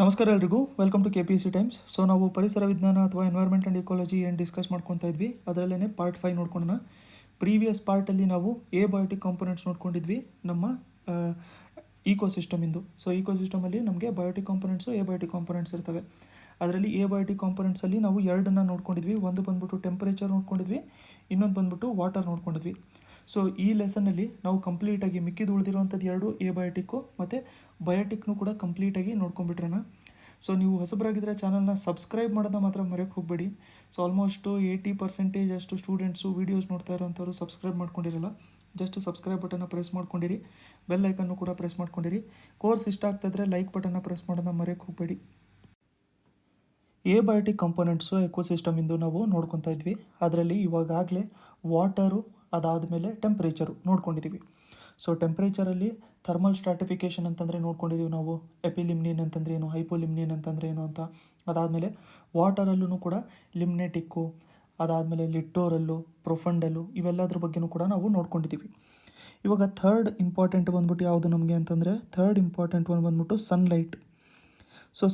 ನಮಸ್ಕಾರ ಎಲ್ರಿಗೂ, welcome to KPSC times. So ನಾವು ಪರಿಸರ ವಿಜ್ಞಾನ ಅಥವಾ ಎನ್ವೈರ್ಮೆಂಟ್ ಆ್ಯಂಡ್ ಇಕಾಲಜಿ ಏನು ಡಿಸ್ಕಸ್ ಮಾಡ್ಕೊತಾ ಇದ್ವಿ ಅದರಲ್ಲೇ ಪಾರ್ಟ್ 5 ನೋಡ್ಕೊಳ್ಳೋಣ. ಪ್ರೀವಿಯಸ್ ಪಾರ್ಟಲ್ಲಿ ನಾವು ಬಯೋಟಿಕ್ ಕಾಂಪೊನೆಂಟ್ಸ್ ನೋಡ್ಕೊಂಡಿದ್ವಿ ನಮ್ಮ ಇಕೋಸಿಸ್ಟಮಿಂದು. ಸೊ ಇಕೋಸಿಸ್ಟಮಲ್ಲಿ ನಮಗೆ ಬಯೋಟಿಕ್ ಕಾಂಪೊನೆಂಟ್ಸು ಬಯೋಟಿಕ್ ಕಾಂಪೊನೆಂಟ್ಸ್ ಇರ್ತವೆ. ಅದರಲ್ಲಿ ಬಯೋಟಿಕ್ ಕಾಂಪೊನೆಂಟ್ಸಲ್ಲಿ ನಾವು ಎರಡನ್ನು ನೋಡ್ಕೊಂಡಿದ್ವಿ. ಒಂದು ಬಂದ್ಬಿಟ್ಟು ಟೆಂಪರೇಚರ್ ನೋಡ್ಕೊಂಡಿದ್ವಿ, ಇನ್ನೊಂದು ಬಂದ್ಬಿಟ್ಟು ವಾಟರ್ ನೋಡ್ಕೊಂಡಿದ್ವಿ. ಸೊ ಈ ಲೆಸನ್ನಲ್ಲಿ ನಾವು ಕಂಪ್ಲೀಟಾಗಿ ಮಿಕ್ಕಿದು ಉಳಿದಿರುವಂಥದ್ದು ಎರಡು ಬಯೋಟಿಕ್ಕು ಮತ್ತು ಬಯೋಟಿಕ್ನು ಕೂಡ ಕಂಪ್ಲೀಟಾಗಿ ನೋಡ್ಕೊಂಡ್ಬಿಟ್ರೋಣ. ಸೊ ನೀವು ಹೊಸಬರಾಗಿದ್ದರೆ ಚಾನಲ್ನ ಸಬ್ಸ್ಕ್ರೈಬ್ ಮಾಡೋದನ್ನ ಮಾತ್ರ ಮರೆಯೋಕ್ಕೆ ಹೋಗಬೇಡಿ. ಸೊ ಆಲ್ಮೋಸ್ಟು 80% ಅಷ್ಟು ಸ್ಟೂಡೆಂಟ್ಸು ವೀಡಿಯೋಸ್ ನೋಡ್ತಾ ಇರೋಂಥವ್ರು ಸಬ್ಸ್ಕ್ರೈಬ್ ಮಾಡ್ಕೊಂಡಿರಲ್ಲ. ಜಸ್ಟ್ ಸಬ್ಸ್ಕ್ರೈಬ್ ಬಟನ್ನ ಪ್ರೆಸ್ ಮಾಡ್ಕೊಂಡಿರಿ, ಬೆಲ್ ಐಕನ್ನು ಕೂಡ ಪ್ರೆಸ್ ಮಾಡ್ಕೊಂಡಿರಿ. ಕೋರ್ಸ್ ಇಷ್ಟ ಆಗ್ತಾಯಿದ್ರೆ ಲೈಕ್ ಬಟನ್ನ ಪ್ರೆಸ್ ಮಾಡೋದನ್ನ ಮರೆಯೋಕ್ಕೆ ಹೋಗಬೇಡಿ. ಬಯೋಟಿಕ್ ಕಾಂಪೊನೆಂಟ್ಸು ಎಕೋಸಿಸ್ಟಮಿಂದು ನಾವು ನೋಡ್ಕೊತಾ ಇದ್ವಿ. ಅದರಲ್ಲಿ ಇವಾಗಲೇ ವಾಟರು, ಅದಾದಮೇಲೆ ಟೆಂಪ್ರೇಚರು ನೋಡ್ಕೊಂಡಿದ್ದೀವಿ. ಸೊ ಟೆಂಪ್ರೇಚರಲ್ಲಿ ಥರ್ಮಲ್ ಸ್ಟ್ರಾಟಿಫಿಕೇಷನ್ ಅಂತಂದರೆ ನೋಡ್ಕೊಂಡಿದ್ದೀವಿ ನಾವು. ಎಪಿಲಿಮ್ನಿನ್ ಅಂತಂದರೆ ಏನು, ಹೈಪೋಲಿಮ್ನಿನ್ ಅಂತಂದರೆ ಏನು ಅಂತ. ಅದಾದಮೇಲೆ ವಾಟರಲ್ಲೂ ಕೂಡ ಲಿಮ್ನೆಟಿಕ್ಕು, ಅದಾದಮೇಲೆ ಲಿಟ್ಟೋರಲ್ಲು, ಪ್ರೊಫಂಡಲ್ಲು, ಇವೆಲ್ಲದ್ರ ಬಗ್ಗೆನೂ ಕೂಡ ನಾವು ನೋಡ್ಕೊಂಡಿದ್ದೀವಿ. ಇವಾಗ ಥರ್ಡ್ ಇಂಪಾರ್ಟೆಂಟ್ ಬಂದ್ಬಿಟ್ಟು ಯಾವುದು ನಮಗೆ ಅಂತಂದರೆ, ಥರ್ಡ್ ಇಂಪಾರ್ಟೆಂಟ್ ಒಂದು ಬಂದ್ಬಿಟ್ಟು ಸನ್ಲೈಟ್. ಸೊ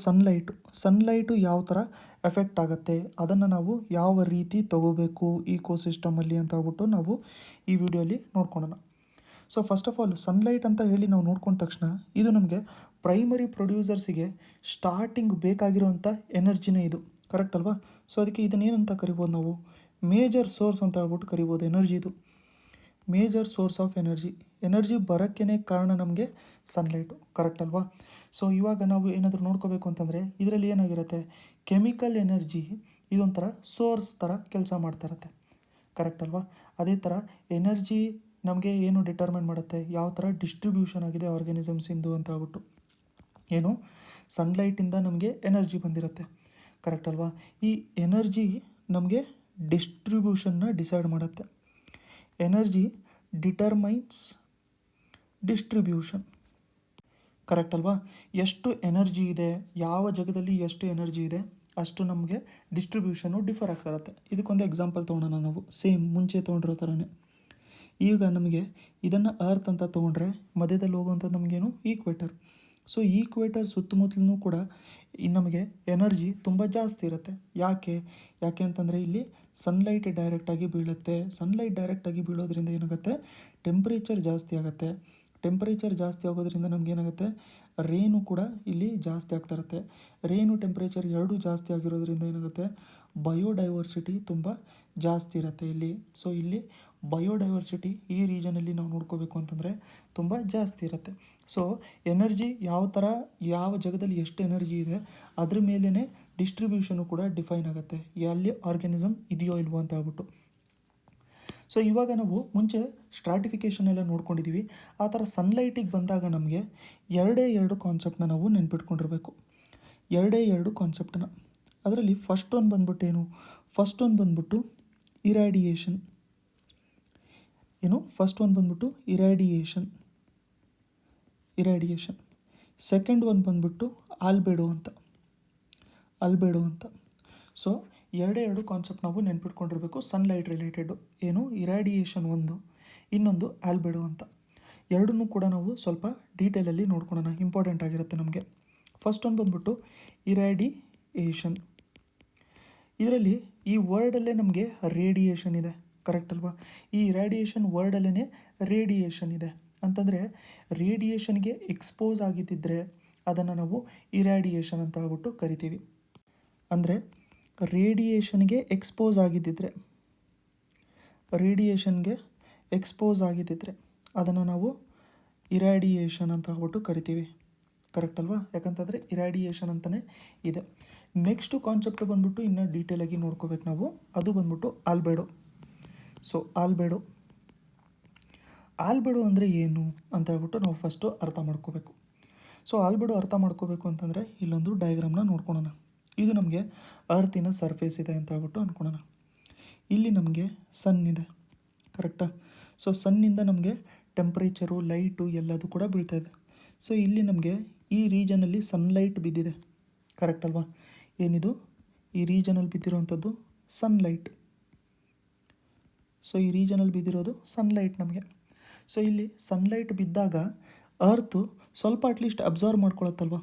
ಸನ್ಲೈಟು ಯಾವ ಥರ ಎಫೆಕ್ಟ್ ಆಗುತ್ತೆ, ಅದನ್ನು ನಾವು ಯಾವ ರೀತಿ ತಗೋಬೇಕು ಇಕೋಸಿಸ್ಟಮಲ್ಲಿ ಅಂತ ಹೇಳ್ಬಿಟ್ಟು ನಾವು ಈ ವಿಡಿಯೋಲಿ ನೋಡ್ಕೊಳ್ಳೋಣ. So first of all sunlight ಅಂತ ಹೇಳಿ ನಾವು ನೋಡ್ಕೊಂಡ ತಕ್ಷಣ ಇದು ನಮಗೆ ಪ್ರೈಮರಿ ಪ್ರೊಡ್ಯೂಸರ್ಸಿಗೆ ಸ್ಟಾರ್ಟಿಂಗ್ ಬೇಕಾಗಿರುವಂಥ ಎನರ್ಜಿನೇ ಇದು, ಕರೆಕ್ಟ್ ಅಲ್ವಾ? ಸೊ ಅದಕ್ಕೆ ಇದನ್ನೇನಂತ ಕರಿಬೋದು ನಾವು, ಮೇಜರ್ ಸೋರ್ಸ್ ಅಂತ ಹೇಳ್ಬಿಟ್ಟು ಕರಿಬೋದು. ಎನರ್ಜಿದು ಮೇಜರ್ ಸೋರ್ಸ್ ಆಫ್ ಎನರ್ಜಿ ಬರೋಕ್ಕೇ ಕಾರಣ ನಮಗೆ ಸನ್ಲೈಟು, ಕರೆಕ್ಟ್ ಅಲ್ವಾ? ಸೊ ಇವಾಗ ನಾವು ಏನಾದರೂ ನೋಡ್ಕೋಬೇಕು ಅಂತಂದರೆ ಇದರಲ್ಲಿ ಏನಾಗಿರುತ್ತೆ, ಕೆಮಿಕಲ್ ಎನರ್ಜಿ ಇದೊಂಥರ ಸೋರ್ಸ್ ಥರ ಕೆಲಸ ಮಾಡ್ತಾ ಇರುತ್ತೆ, ಕರೆಕ್ಟ್ ಅಲ್ವಾ? ಅದೇ ಥರ ಎನರ್ಜಿ ನಮಗೆ ಏನು ಡಿಟರ್ಮೈನ್ ಮಾಡುತ್ತೆ, ಯಾವ ಥರ ಡಿಸ್ಟ್ರಿಬ್ಯೂಷನ್ ಆಗಿದೆ ಆರ್ಗ್ಯಾನಿಸಮ್ಸಿಂದು ಅಂತ ಹೇಳ್ಬಿಟ್ಟು. ಏನು, ಸನ್ಲೈಟಿಂದ ನಮಗೆ ಎನರ್ಜಿ ಬಂದಿರುತ್ತೆ, ಕರೆಕ್ಟ್ ಅಲ್ವಾ? ಈ ಎನರ್ಜಿ ನಮಗೆ ಡಿಸ್ಟ್ರಿಬ್ಯೂಷನ್ನ ಡಿಸೈಡ್ ಮಾಡುತ್ತೆ. ಎನರ್ಜಿ ಡಿಟರ್ಮೈನ್ಸ್ ಡಿಸ್ಟ್ರಿಬ್ಯೂಷನ್, ಕರೆಕ್ಟ್ ಅಲ್ವಾ? ಎಷ್ಟು ಎನರ್ಜಿ ಇದೆ, ಯಾವ ಜಾಗದಲ್ಲಿ ಎಷ್ಟು ಎನರ್ಜಿ ಇದೆ ಅಷ್ಟು ನಮಗೆ ಡಿಸ್ಟ್ರಿಬ್ಯೂಷನು ಡಿಫರ್ ಆಗ್ತಾ ಇರುತ್ತೆ. ಇದಕ್ಕೊಂದು ಎಕ್ಸಾಂಪಲ್ ತೊಗೊಳೋಣ ನಾವು, ಸೇಮ್ ಮುಂಚೆ ತೊಗೊಂಡಿರೋ ಥರನೇ. ಈಗ ನಮಗೆ ಇದನ್ನು ಅರ್ತ್ ಅಂತ ತೊಗೊಂಡ್ರೆ ಮಧ್ಯದಲ್ಲಿ ಹೋಗುವಂಥದ್ದು ನಮಗೇನು, ಈಕ್ವೇಟರ್. ಸೊ ಈಕ್ವೇಟರ್ ಸುತ್ತಮುತ್ತಲೂ ಕೂಡ ನಮಗೆ ಎನರ್ಜಿ ತುಂಬ ಜಾಸ್ತಿ ಇರುತ್ತೆ. ಯಾಕೆ ಅಂತಂದರೆ ಇಲ್ಲಿ ಸನ್ಲೈಟ್ ಡೈರೆಕ್ಟಾಗಿ ಬೀಳುತ್ತೆ. ಸನ್ಲೈಟ್ ಡೈರೆಕ್ಟಾಗಿ ಬೀಳೋದ್ರಿಂದ ಏನಾಗುತ್ತೆ, ಟೆಂಪ್ರೇಚರ್ ಜಾಸ್ತಿ ಆಗುತ್ತೆ. ಟೆಂಪ್ರೇಚರ್ ಜಾಸ್ತಿ ಆಗೋದ್ರಿಂದ ನಮಗೇನಾಗುತ್ತೆ, ರೇನು ಕೂಡ ಇಲ್ಲಿ ಜಾಸ್ತಿ ಆಗ್ತಾ ಇರುತ್ತೆ. ರೇನು ಟೆಂಪ್ರೇಚರ್ ಎರಡೂ ಜಾಸ್ತಿ ಆಗಿರೋದ್ರಿಂದ ಏನಾಗುತ್ತೆ, ಬಯೋಡೈವರ್ಸಿಟಿ ತುಂಬ ಜಾಸ್ತಿ ಇರುತ್ತೆ ಇಲ್ಲಿ. ಸೊ ಇಲ್ಲಿ ಬಯೋಡೈವರ್ಸಿಟಿ ಈ ರೀಜನಲ್ಲಿ ನಾವು ನೋಡ್ಕೋಬೇಕು ಅಂತಂದರೆ ತುಂಬ ಜಾಸ್ತಿ ಇರುತ್ತೆ. ಸೊ ಎನರ್ಜಿ ಯಾವ ಥರ, ಯಾವ ಜಾಗದಲ್ಲಿ ಎಷ್ಟು ಎನರ್ಜಿ ಇದೆ ಅದ್ರ ಮೇಲೇ ಡಿಸ್ಟ್ರಿಬ್ಯೂಷನು ಕೂಡ ಡಿಫೈನ್ ಆಗುತ್ತೆ, ಎಲ್ಲಿ ಆರ್ಗ್ಯಾನಿಸಮ್ ಇದೆಯೋ ಇಲ್ವೋ ಅಂತ ಹೇಳ್ಬಿಟ್ಟು. ಸೊ ಇವಾಗ ನಾವು ಮುಂಚೆ ಸ್ಟ್ರಾಟಿಫಿಕೇಷನ್ ಎಲ್ಲ ನೋಡ್ಕೊಂಡಿದ್ದೀವಿ. ಆ ಥರ ಸನ್ಲೈಟಿಗೆ ಬಂದಾಗ ನಮಗೆ ಎರಡು ಕಾನ್ಸೆಪ್ಟನ್ನ ನಾವು ನೆನ್ಪಿಟ್ಕೊಂಡಿರಬೇಕು. ಎರಡು ಕಾನ್ಸೆಪ್ಟನ್ನ. ಅದರಲ್ಲಿ ಫಸ್ಟ್ ಒಂದು ಬಂದ್ಬಿಟ್ಟು ಏನು, ಫಸ್ಟ್ ಒಂದು ಬಂದ್ಬಿಟ್ಟು ಇರಾಡಿಯೇಷನ್. ಇರಾಡಿಯೇಷನ್. ಸೆಕೆಂಡ್ ಒಂದು ಬಂದ್ಬಿಟ್ಟು ಆಲ್ಬೆಡೋ ಅಂತ. ಸೊ ಎರಡು ಕಾನ್ಸೆಪ್ಟ್ ನಾವು ನೆನ್ಪಿಟ್ಕೊಂಡಿರಬೇಕು ಸನ್ಲೈಟ್ ರಿಲೇಟೆಡು. ಏನು, ಇರಾಡಿಯೇಷನ್ ಒಂದು, ಇನ್ನೊಂದು ಆಲ್ಬೆಡೋ ಅಂತ. ಎರಡನ್ನೂ ಕೂಡ ನಾವು ಸ್ವಲ್ಪ ಡೀಟೇಲಲ್ಲಿ ನೋಡ್ಕೊಳ್ಳೋಣ, ಇಂಪಾರ್ಟೆಂಟ್ ಆಗಿರುತ್ತೆ ನಮಗೆ. ಫಸ್ಟ್ ಒಂದು ಬಂದ್ಬಿಟ್ಟು ಇರಾಡಿಯೇಷನ್. ಇದರಲ್ಲಿ ಈ ವರ್ಡಲ್ಲೇ ನಮಗೆ ರೇಡಿಯೇಷನ್ ಇದೆ, ಕರೆಕ್ಟ್ ಅಲ್ವಾ? ಈ ಇರಾಡಿಯೇಷನ್ ವರ್ಡಲ್ಲೇ ರೇಡಿಯೇಷನ್ ಇದೆ ಅಂತಂದರೆ ರೇಡಿಯೇಷನ್ಗೆ ಎಕ್ಸ್ಪೋಸ್ ಆಗಿದ್ದಿದ್ರೆ ಅದನ್ನು ನಾವು ಇರಾಡಿಯೇಷನ್ ಅಂತ ಹೇಳ್ಬಿಟ್ಟು ಕರಿತೀವಿ. ಅಂದರೆ ರೇಡಿಯೇಷನ್ಗೆ ಎಕ್ಸ್ಪೋಸ್ ಆಗಿದ್ದಿದ್ರೆ ಅದನ್ನು ನಾವು ಇರಾಡಿಯೇಷನ್ ಅಂತ ಹೇಳ್ಬಿಟ್ಟು ಕರಿತೀವಿ, ಕರೆಕ್ಟ್ ಅಲ್ವಾ? ಯಾಕಂತಂದರೆ ಇರಾಡಿಯೇಷನ್ ಅಂತಲೇ ಇದೆ. ನೆಕ್ಸ್ಟು ಕಾನ್ಸೆಪ್ಟ್ ಬಂದ್ಬಿಟ್ಟು ಇನ್ನು ಡೀಟೇಲಾಗಿ ನೋಡ್ಕೋಬೇಕು ನಾವು, ಅದು ಬಂದ್ಬಿಟ್ಟು ಆಲ್ಬೆಡೋ. ಸೊ ಆಲ್ಬೆಡೋ ಅಂದರೆ ಏನು ಅಂತ ಹೇಳ್ಬಿಟ್ಟು ನಾವು ಫಸ್ಟು ಅರ್ಥ ಮಾಡ್ಕೋಬೇಕು. ಸೊ ಆಲ್ಬೆಡೋ ಅರ್ಥ ಮಾಡ್ಕೋಬೇಕು ಅಂತಂದರೆ ಇಲ್ಲೊಂದು ಡಯಾಗ್ರಾಮ್ನ ನೋಡ್ಕೊಳ್ಳೋಣ. ಇದು ನಮಗೆ ಅರ್ತಿನ ಸರ್ಫೇಸ್ ಇದೆ ಅಂತ ಹೇಳ್ಬಿಟ್ಟು ಅಂದ್ಕೊಳ್ಳೋಣ. ಇಲ್ಲಿ ನಮಗೆ ಸನ್ ಇದೆ, ಕರೆಕ್ಟಾ? ಸೊ ಸನ್ನಿಂದ ನಮಗೆ ಟೆಂಪ್ರೇಚರು, ಲೈಟು ಎಲ್ಲದು ಕೂಡ ಬೀಳ್ತಾ ಇದೆ. ಸೊ ಇಲ್ಲಿ ನಮಗೆ ಈ ರೀಜನಲ್ಲಿ ಸನ್ಲೈಟ್ ಬಿದ್ದಿದೆ, ಕರೆಕ್ಟ್ ಅಲ್ವಾ? ಏನಿದು, ಈ ರೀಜನಲ್ಲಿ ಬಿದ್ದಿರೋವಂಥದ್ದು ಸನ್ಲೈಟ್. ಸೊ ಈ ರೀಜನಲ್ಲಿ ಬಿದ್ದಿರೋದು ಸನ್ಲೈಟ್ ನಮಗೆ. ಸೊ ಇಲ್ಲಿ ಸನ್ಲೈಟ್ ಬಿದ್ದಾಗ ಅರ್ತು ಸ್ವಲ್ಪ ಅಟ್ಲೀಸ್ಟ್ ಅಬ್ಸರ್ವ್ ಮಾಡ್ಕೊಳತ್ತಲ್ವ,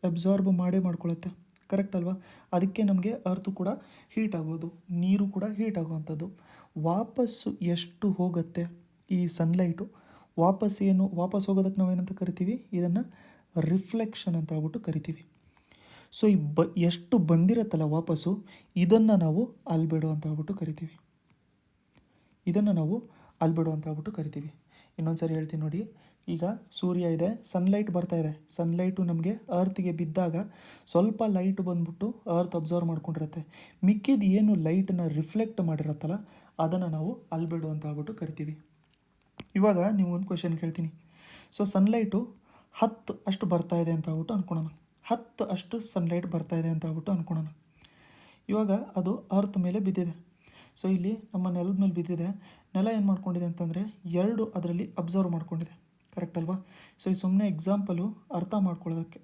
ಅಬ್ಸಾರ್ಬ್ ಮಾಡೇ ಮಾಡ್ಕೊಳುತ್ತೆ, ಕರೆಕ್ಟ್ ಅಲ್ವಾ? ಅದಕ್ಕೆ ನಮಗೆ ಅರ್ತು ಕೂಡ ಹೀಟ್ ಆಗೋದು, ನೀರು ಕೂಡ ಹೀಟ್ ಆಗುವಂಥದ್ದು. ವಾಪಸ್ಸು ಎಷ್ಟು ಹೋಗುತ್ತೆ ಈ ಸನ್ಲೈಟು, ವಾಪಸ್ ಹೋಗೋದಕ್ಕೆ ನಾವೇನಂತ ಕರಿತೀವಿ, ಇದನ್ನು ರಿಫ್ಲೆಕ್ಷನ್ ಅಂತ ಹೇಳ್ಬಿಟ್ಟು ಕರಿತೀವಿ. ಸೊ ಈ ಎಷ್ಟು ಬಂದಿರತ್ತಲ್ಲ ವಾಪಸ್ಸು, ಇದನ್ನು ನಾವು ಆಲ್ಬೆಡೋ ಅಂತ ಹೇಳ್ಬಿಟ್ಟು ಕರಿತೀವಿ. ಇನ್ನೊಂದು ಸರಿ ಹೇಳ್ತೀನಿ ನೋಡಿ. ಈಗ ಸೂರ್ಯ ಇದೆ, ಸನ್ಲೈಟ್ ಬರ್ತಾ ಇದೆ. ಸನ್ಲೈಟು ನಮಗೆ ಅರ್ತ್ಗೆ ಬಿದ್ದಾಗ ಸ್ವಲ್ಪ ಲೈಟ್ ಬಂದ್ಬಿಟ್ಟು ಅರ್ತ್ ಅಬ್ಸರ್ವ್ ಮಾಡ್ಕೊಂಡಿರುತ್ತೆ. ಮಿಕ್ಕಿದ ಏನು ಲೈಟನ್ನು ರಿಫ್ಲೆಕ್ಟ್ ಮಾಡಿರತ್ತಲ್ಲ, ಅದನ್ನು ನಾವು ಆಲ್ಬೆಡೋ ಅಂತ ಹೇಳ್ಬಿಟ್ಟು ಕರಿತೀವಿ. ಇವಾಗ ನೀವು ಒಂದು ಕ್ವೆಶನ್ ಕೇಳ್ತೀನಿ. ಸೊ ಸನ್ಲೈಟು 10 ಅಷ್ಟು ಬರ್ತಾ ಇದೆ ಅಂತ ಹೇಳ್ಬಿಟ್ಟು ಅಂದ್ಕೊಳೋಣ. 10 ಅಷ್ಟು ಸನ್ಲೈಟ್ ಬರ್ತಾ ಇದೆ ಅಂತ ಹೇಳ್ಬಿಟ್ಟು ಅಂದ್ಕೊಳೋಣ. ಇವಾಗ ಅದು ಅರ್ತ್ ಮೇಲೆ ಬಿದ್ದಿದೆ. ಸೊ ಇಲ್ಲಿ ನಮ್ಮ ನೆಲದ ಮೇಲೆ ಬಿದ್ದಿದೆ. ನೆಲ ಏನು ಮಾಡ್ಕೊಂಡಿದೆ ಅಂತಂದರೆ 2 ಅದರಲ್ಲಿ ಅಬ್ಸರ್ವ್ ಮಾಡ್ಕೊಂಡಿದೆ, ಕರೆಕ್ಟ್ ಅಲ್ವಾ? ಸೊ ಈ ಸುಮ್ಮನೆ ಎಕ್ಸಾಂಪಲು ಅರ್ಥ ಮಾಡ್ಕೊಳ್ಳೋದಕ್ಕೆ.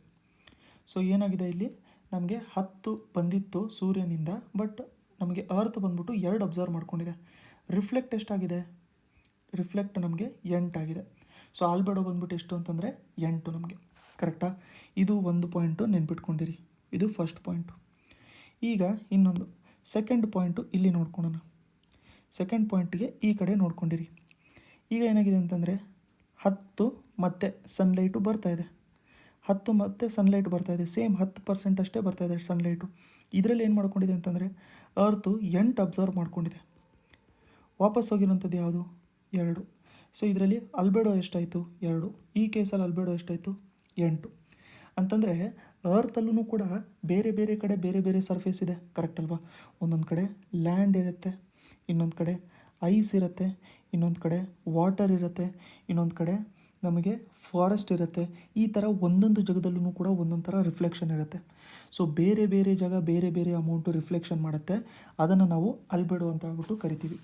ಸೊ ಏನಾಗಿದೆ, ಇಲ್ಲಿ ನಮಗೆ 10 ಬಂದಿತ್ತು ಸೂರ್ಯನಿಂದ, ಬಟ್ ನಮಗೆ ಅರ್ತ್ ಬಂದ್ಬಿಟ್ಟು 2 ಅಬ್ಸರ್ವ್ ಮಾಡ್ಕೊಂಡಿದೆ. ರಿಫ್ಲೆಕ್ಟ್ ಎಷ್ಟಾಗಿದೆ? ರಿಫ್ಲೆಕ್ಟ್ ನಮಗೆ 8 ಆಗಿದೆ. ಸೊ ಆಲ್ಬೆಡೋ ಬಂದ್ಬಿಟ್ಟು ಎಷ್ಟು ಅಂತಂದರೆ 8 ನಮಗೆ, ಕರೆಕ್ಟಾ? ಇದು ಒಂದು ಪಾಯಿಂಟು ನೆನ್ಪಿಟ್ಕೊಂಡಿರಿ, ಇದು ಫಸ್ಟ್ ಪಾಯಿಂಟು. ಈಗ ಇನ್ನೊಂದು ಸೆಕೆಂಡ್ ಪಾಯಿಂಟು ಇಲ್ಲಿ ನೋಡ್ಕೊಳ್ಳೋಣ. ಸೆಕೆಂಡ್ ಪಾಯಿಂಟಿಗೆ ಈ ಕಡೆ ನೋಡ್ಕೊಂಡಿರಿ. ಈಗ ಏನಾಗಿದೆ ಅಂತಂದರೆ 10 ಮತ್ತು ಸನ್ಲೈಟು ಬರ್ತಾಯಿದೆ. 10 ಮತ್ತು ಸನ್ಲೈಟ್ ಬರ್ತಾಯಿದೆ, ಸೇಮ್ 10% ಅಷ್ಟೇ ಬರ್ತಾಯಿದೆ ಸನ್ಲೈಟು. ಇದರಲ್ಲಿ ಏನು ಮಾಡ್ಕೊಂಡಿದೆ ಅಂತಂದರೆ ಅರ್ತು 8 ಅಬ್ಸರ್ವ್ ಮಾಡ್ಕೊಂಡಿದೆ. ವಾಪಸ್ ಹೋಗಿರೋಂಥದ್ದು ಯಾವುದು? 2. ಸೊ ಇದರಲ್ಲಿ ಆಲ್ಬೆಡೋ ಎಷ್ಟಾಯಿತು? 2. ಈ ಕೇಸಲ್ಲಿ ಆಲ್ಬೆಡೋ ಎಷ್ಟಾಯಿತು? 8. ಅಂತಂದರೆ ಅರ್ತಲ್ಲೂ ಕೂಡ ಬೇರೆ ಬೇರೆ ಕಡೆ ಬೇರೆ ಬೇರೆ ಸರ್ಫೇಸ್ ಇದೆ, ಕರೆಕ್ಟ್ ಅಲ್ವಾ? ಒಂದೊಂದು ಕಡೆ ಲ್ಯಾಂಡ್ ಇರುತ್ತೆ, ಇನ್ನೊಂದು ಕಡೆ ಐಸ್ ಇರುತ್ತೆ, ಇನ್ನೊಂದು ಕಡೆ ವಾಟರ್ ಇರುತ್ತೆ, ಇನ್ನೊಂದು ಕಡೆ ನಮಗೆ ಫಾರೆಸ್ಟ್ ಇರುತ್ತೆ. ಈ ಥರ ಒಂದೊಂದು ಜಾಗದಲ್ಲೂ ಕೂಡ ಒಂದೊಂದು ಥರ ರಿಫ್ಲೆಕ್ಷನ್ ಇರುತ್ತೆ. ಸೊ ಬೇರೆ ಬೇರೆ ಜಾಗ ಬೇರೆ ಬೇರೆ ಅಮೌಂಟು ರಿಫ್ಲೆಕ್ಷನ್ ಮಾಡುತ್ತೆ. ಅದನ್ನು ನಾವು ಆಲ್ಬೆಡೋ ಅಂತ ಹೇಳ್ಬಿಟ್ಟು ಕರಿತೀವಿ.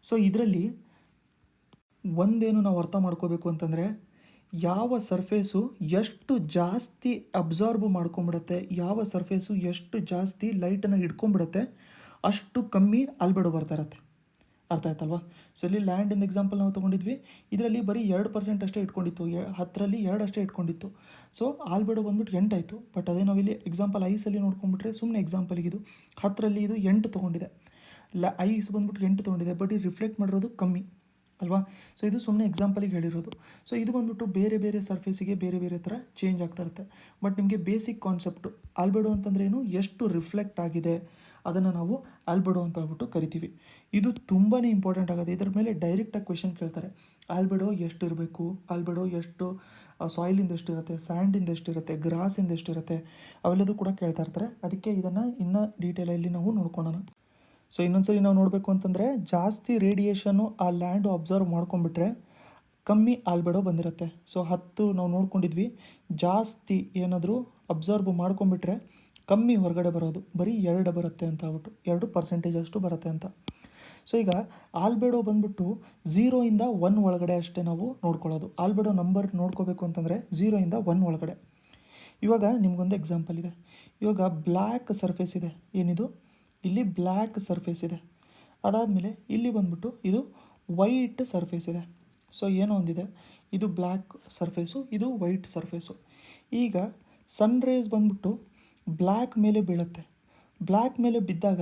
ಸೊ ಇದರಲ್ಲಿ ಒಂದೇನು ನಾವು ಅರ್ಥ ಮಾಡ್ಕೋಬೇಕು ಅಂತಂದರೆ, ಯಾವ ಸರ್ಫೇಸು ಎಷ್ಟು ಜಾಸ್ತಿ ಅಬ್ಸಾರ್ಬ್ ಮಾಡ್ಕೊಂಬಿಡುತ್ತೆ, ಯಾವ ಸರ್ಫೇಸು ಎಷ್ಟು ಜಾಸ್ತಿ ಲೈಟನ್ನು ಹಿಡ್ಕೊಂಬಿಡುತ್ತೆ, ಅಷ್ಟು ಕಮ್ಮಿ ಆಲ್ಬೆಡೋ ಬರ್ತಾ ಇರುತ್ತೆ. ಅರ್ಥ ಆಯ್ತಲ್ವಾ? ಸೊ ಇಲ್ಲಿ ಲ್ಯಾಂಡಿಂದ ಎಕ್ಸಾಂಪಲ್ ನಾವು ತೊಗೊಂಡಿದ್ವಿ. ಇದರಲ್ಲಿ ಬರೀ 2% ಅಷ್ಟೇ ಇಟ್ಕೊಂಡಿತ್ತು, 10ರಲ್ಲಿ 2 ಅಷ್ಟೇ ಇಟ್ಕೊಂಡಿತ್ತು. ಸೊ ಆಲ್ಬೆಡೋ ಬಂದ್ಬಿಟ್ಟು 8 ಆಯಿತು. ಬಟ್ ಅದೇ ನಾವಿಲ್ಲಿ ಎಕ್ಸಾಂಪಲ್ ಐಸಲ್ಲಿ ನೋಡ್ಕೊಂಡ್ಬಿಟ್ರೆ, ಸುಮ್ಮನೆ ಎಕ್ಸಾಂಪಲ್ಗೆ ಇದು 10ರಲ್ಲಿ ಇದು 8 ತೊಗೊಂಡಿದೆ, ಐಸ್ ಬಂದ್ಬಿಟ್ಟು 8 ತೊಗೊಂಡಿದೆ, ಬಟ್ ಇದು ರಿಫ್ಲೆಕ್ಟ್ ಮಾಡಿರೋದು ಕಮ್ಮಿ ಅಲ್ವಾ? ಸೊ ಇದು ಸುಮ್ಮನೆ ಎಕ್ಸಾಂಪಲಿಗೆ ಹೇಳಿರೋದು. ಸೊ ಇದು ಬಂದ್ಬಿಟ್ಟು ಬೇರೆ ಬೇರೆ ಸರ್ಫೇಸಿಗೆ ಬೇರೆ ಬೇರೆ ಥರ ಚೇಂಜ್ ಆಗ್ತಾ ಇರುತ್ತೆ. ಬಟ್ ನಿಮಗೆ ಬೇಸಿಕ್ ಕಾನ್ಸೆಪ್ಟು ಆಲ್ಬೆಡೋ ಅಂತಂದ್ರೆ ಏನು, ಎಷ್ಟು ರಿಫ್ಲೆಕ್ಟ್ ಆಗಿದೆ ಅದನ್ನು ನಾವು ಆಲ್ಬೆಡೋ ಅಂತ ಹೇಳ್ಬಿಟ್ಟು ಕರಿತೀವಿ. ಇದು ತುಂಬಾ ಇಂಪಾರ್ಟೆಂಟ್ ಆಗುತ್ತೆ. ಇದರ ಮೇಲೆ ಡೈರೆಕ್ಟಾಗಿ ಕ್ವೆಶನ್ ಕೇಳ್ತಾರೆ, ಆಲ್ಬೆಡೋ ಎಷ್ಟು ಇರಬೇಕು, ಆಲ್ಬೆಡೋ ಎಷ್ಟು ಸಾಯಿಲಿಂದ ಎಷ್ಟಿರುತ್ತೆ, ಸ್ಯಾಂಡಿಂದ ಎಷ್ಟಿರುತ್ತೆ, ಗ್ರಾಸಿಂದ ಎಷ್ಟಿರುತ್ತೆ, ಅವೆಲ್ಲದೂ ಕೂಡ ಕೇಳ್ತಾ ಇರ್ತಾರೆ. ಅದಕ್ಕೆ ಇದನ್ನು ಇನ್ನೂ ಡೀಟೇಲಲ್ಲಿ ನಾವು ನೋಡ್ಕೊಳ್ಳೋಣ. ಸೊ ಇನ್ನೊಂದ್ಸರಿ ನಾವು ನೋಡಬೇಕು ಅಂತಂದರೆ, ಜಾಸ್ತಿ ರೇಡಿಯೇಷನ್ನು ಆ ಲ್ಯಾಂಡು ಅಬ್ಸರ್ವ್ ಮಾಡ್ಕೊಂಬಿಟ್ರೆ ಕಮ್ಮಿ ಆಲ್ಬೆಡೋ ಬಂದಿರುತ್ತೆ. ಸೊ 10 ನಾವು ನೋಡ್ಕೊಂಡಿದ್ವಿ, ಜಾಸ್ತಿ ಏನಾದರೂ ಅಬ್ಸರ್ವ್ ಮಾಡ್ಕೊಂಬಿಟ್ರೆ ಕಮ್ಮಿ ಹೊರಗಡೆ ಬರೋದು, ಬರೀ 2 ಬರುತ್ತೆ ಅಂತ ಹೇಳ್ಬಿಟ್ಟು, 2% ಅಷ್ಟು ಬರುತ್ತೆ ಅಂತ. ಸೊ ಈಗ ಆಲ್ಬೆಡೋ ಬಂದ್ಬಿಟ್ಟು 0ಇಂದ 1 ಒಳಗಡೆ ಅಷ್ಟೇ ನಾವು ನೋಡ್ಕೊಳ್ಳೋದು. ಆಲ್ಬೆಡೋ ನಂಬರ್ ನೋಡ್ಕೋಬೇಕು ಅಂತಂದರೆ 0ಇಂದ 1 ಒಳಗಡೆ. ಇವಾಗ ನಿಮಗೊಂದು ಎಕ್ಸಾಂಪಲ್ ಇದೆ. ಇವಾಗ ಬ್ಲ್ಯಾಕ್ ಸರ್ಫೇಸ್ ಇದೆ, ಏನಿದು ಇಲ್ಲಿ ಬ್ಲ್ಯಾಕ್ ಸರ್ಫೇಸ್ ಇದೆ. ಅದಾದಮೇಲೆ ಇಲ್ಲಿ ಬಂದ್ಬಿಟ್ಟು ಇದು ವೈಟ್ ಸರ್ಫೇಸ್ ಇದೆ. ಸೊ ಏನೋ ಒಂದಿದೆ, ಇದು ಬ್ಲ್ಯಾಕ್ ಸರ್ಫೇಸು, ಇದು ವೈಟ್ ಸರ್ಫೇಸು. ಈಗ ಸನ್ ರೇಸ್ ಬಂದ್ಬಿಟ್ಟು ಬ್ಲ್ಯಾಕ್ ಮೇಲೆ ಬೀಳುತ್ತೆ. ಬ್ಲ್ಯಾಕ್ ಮೇಲೆ ಬಿದ್ದಾಗ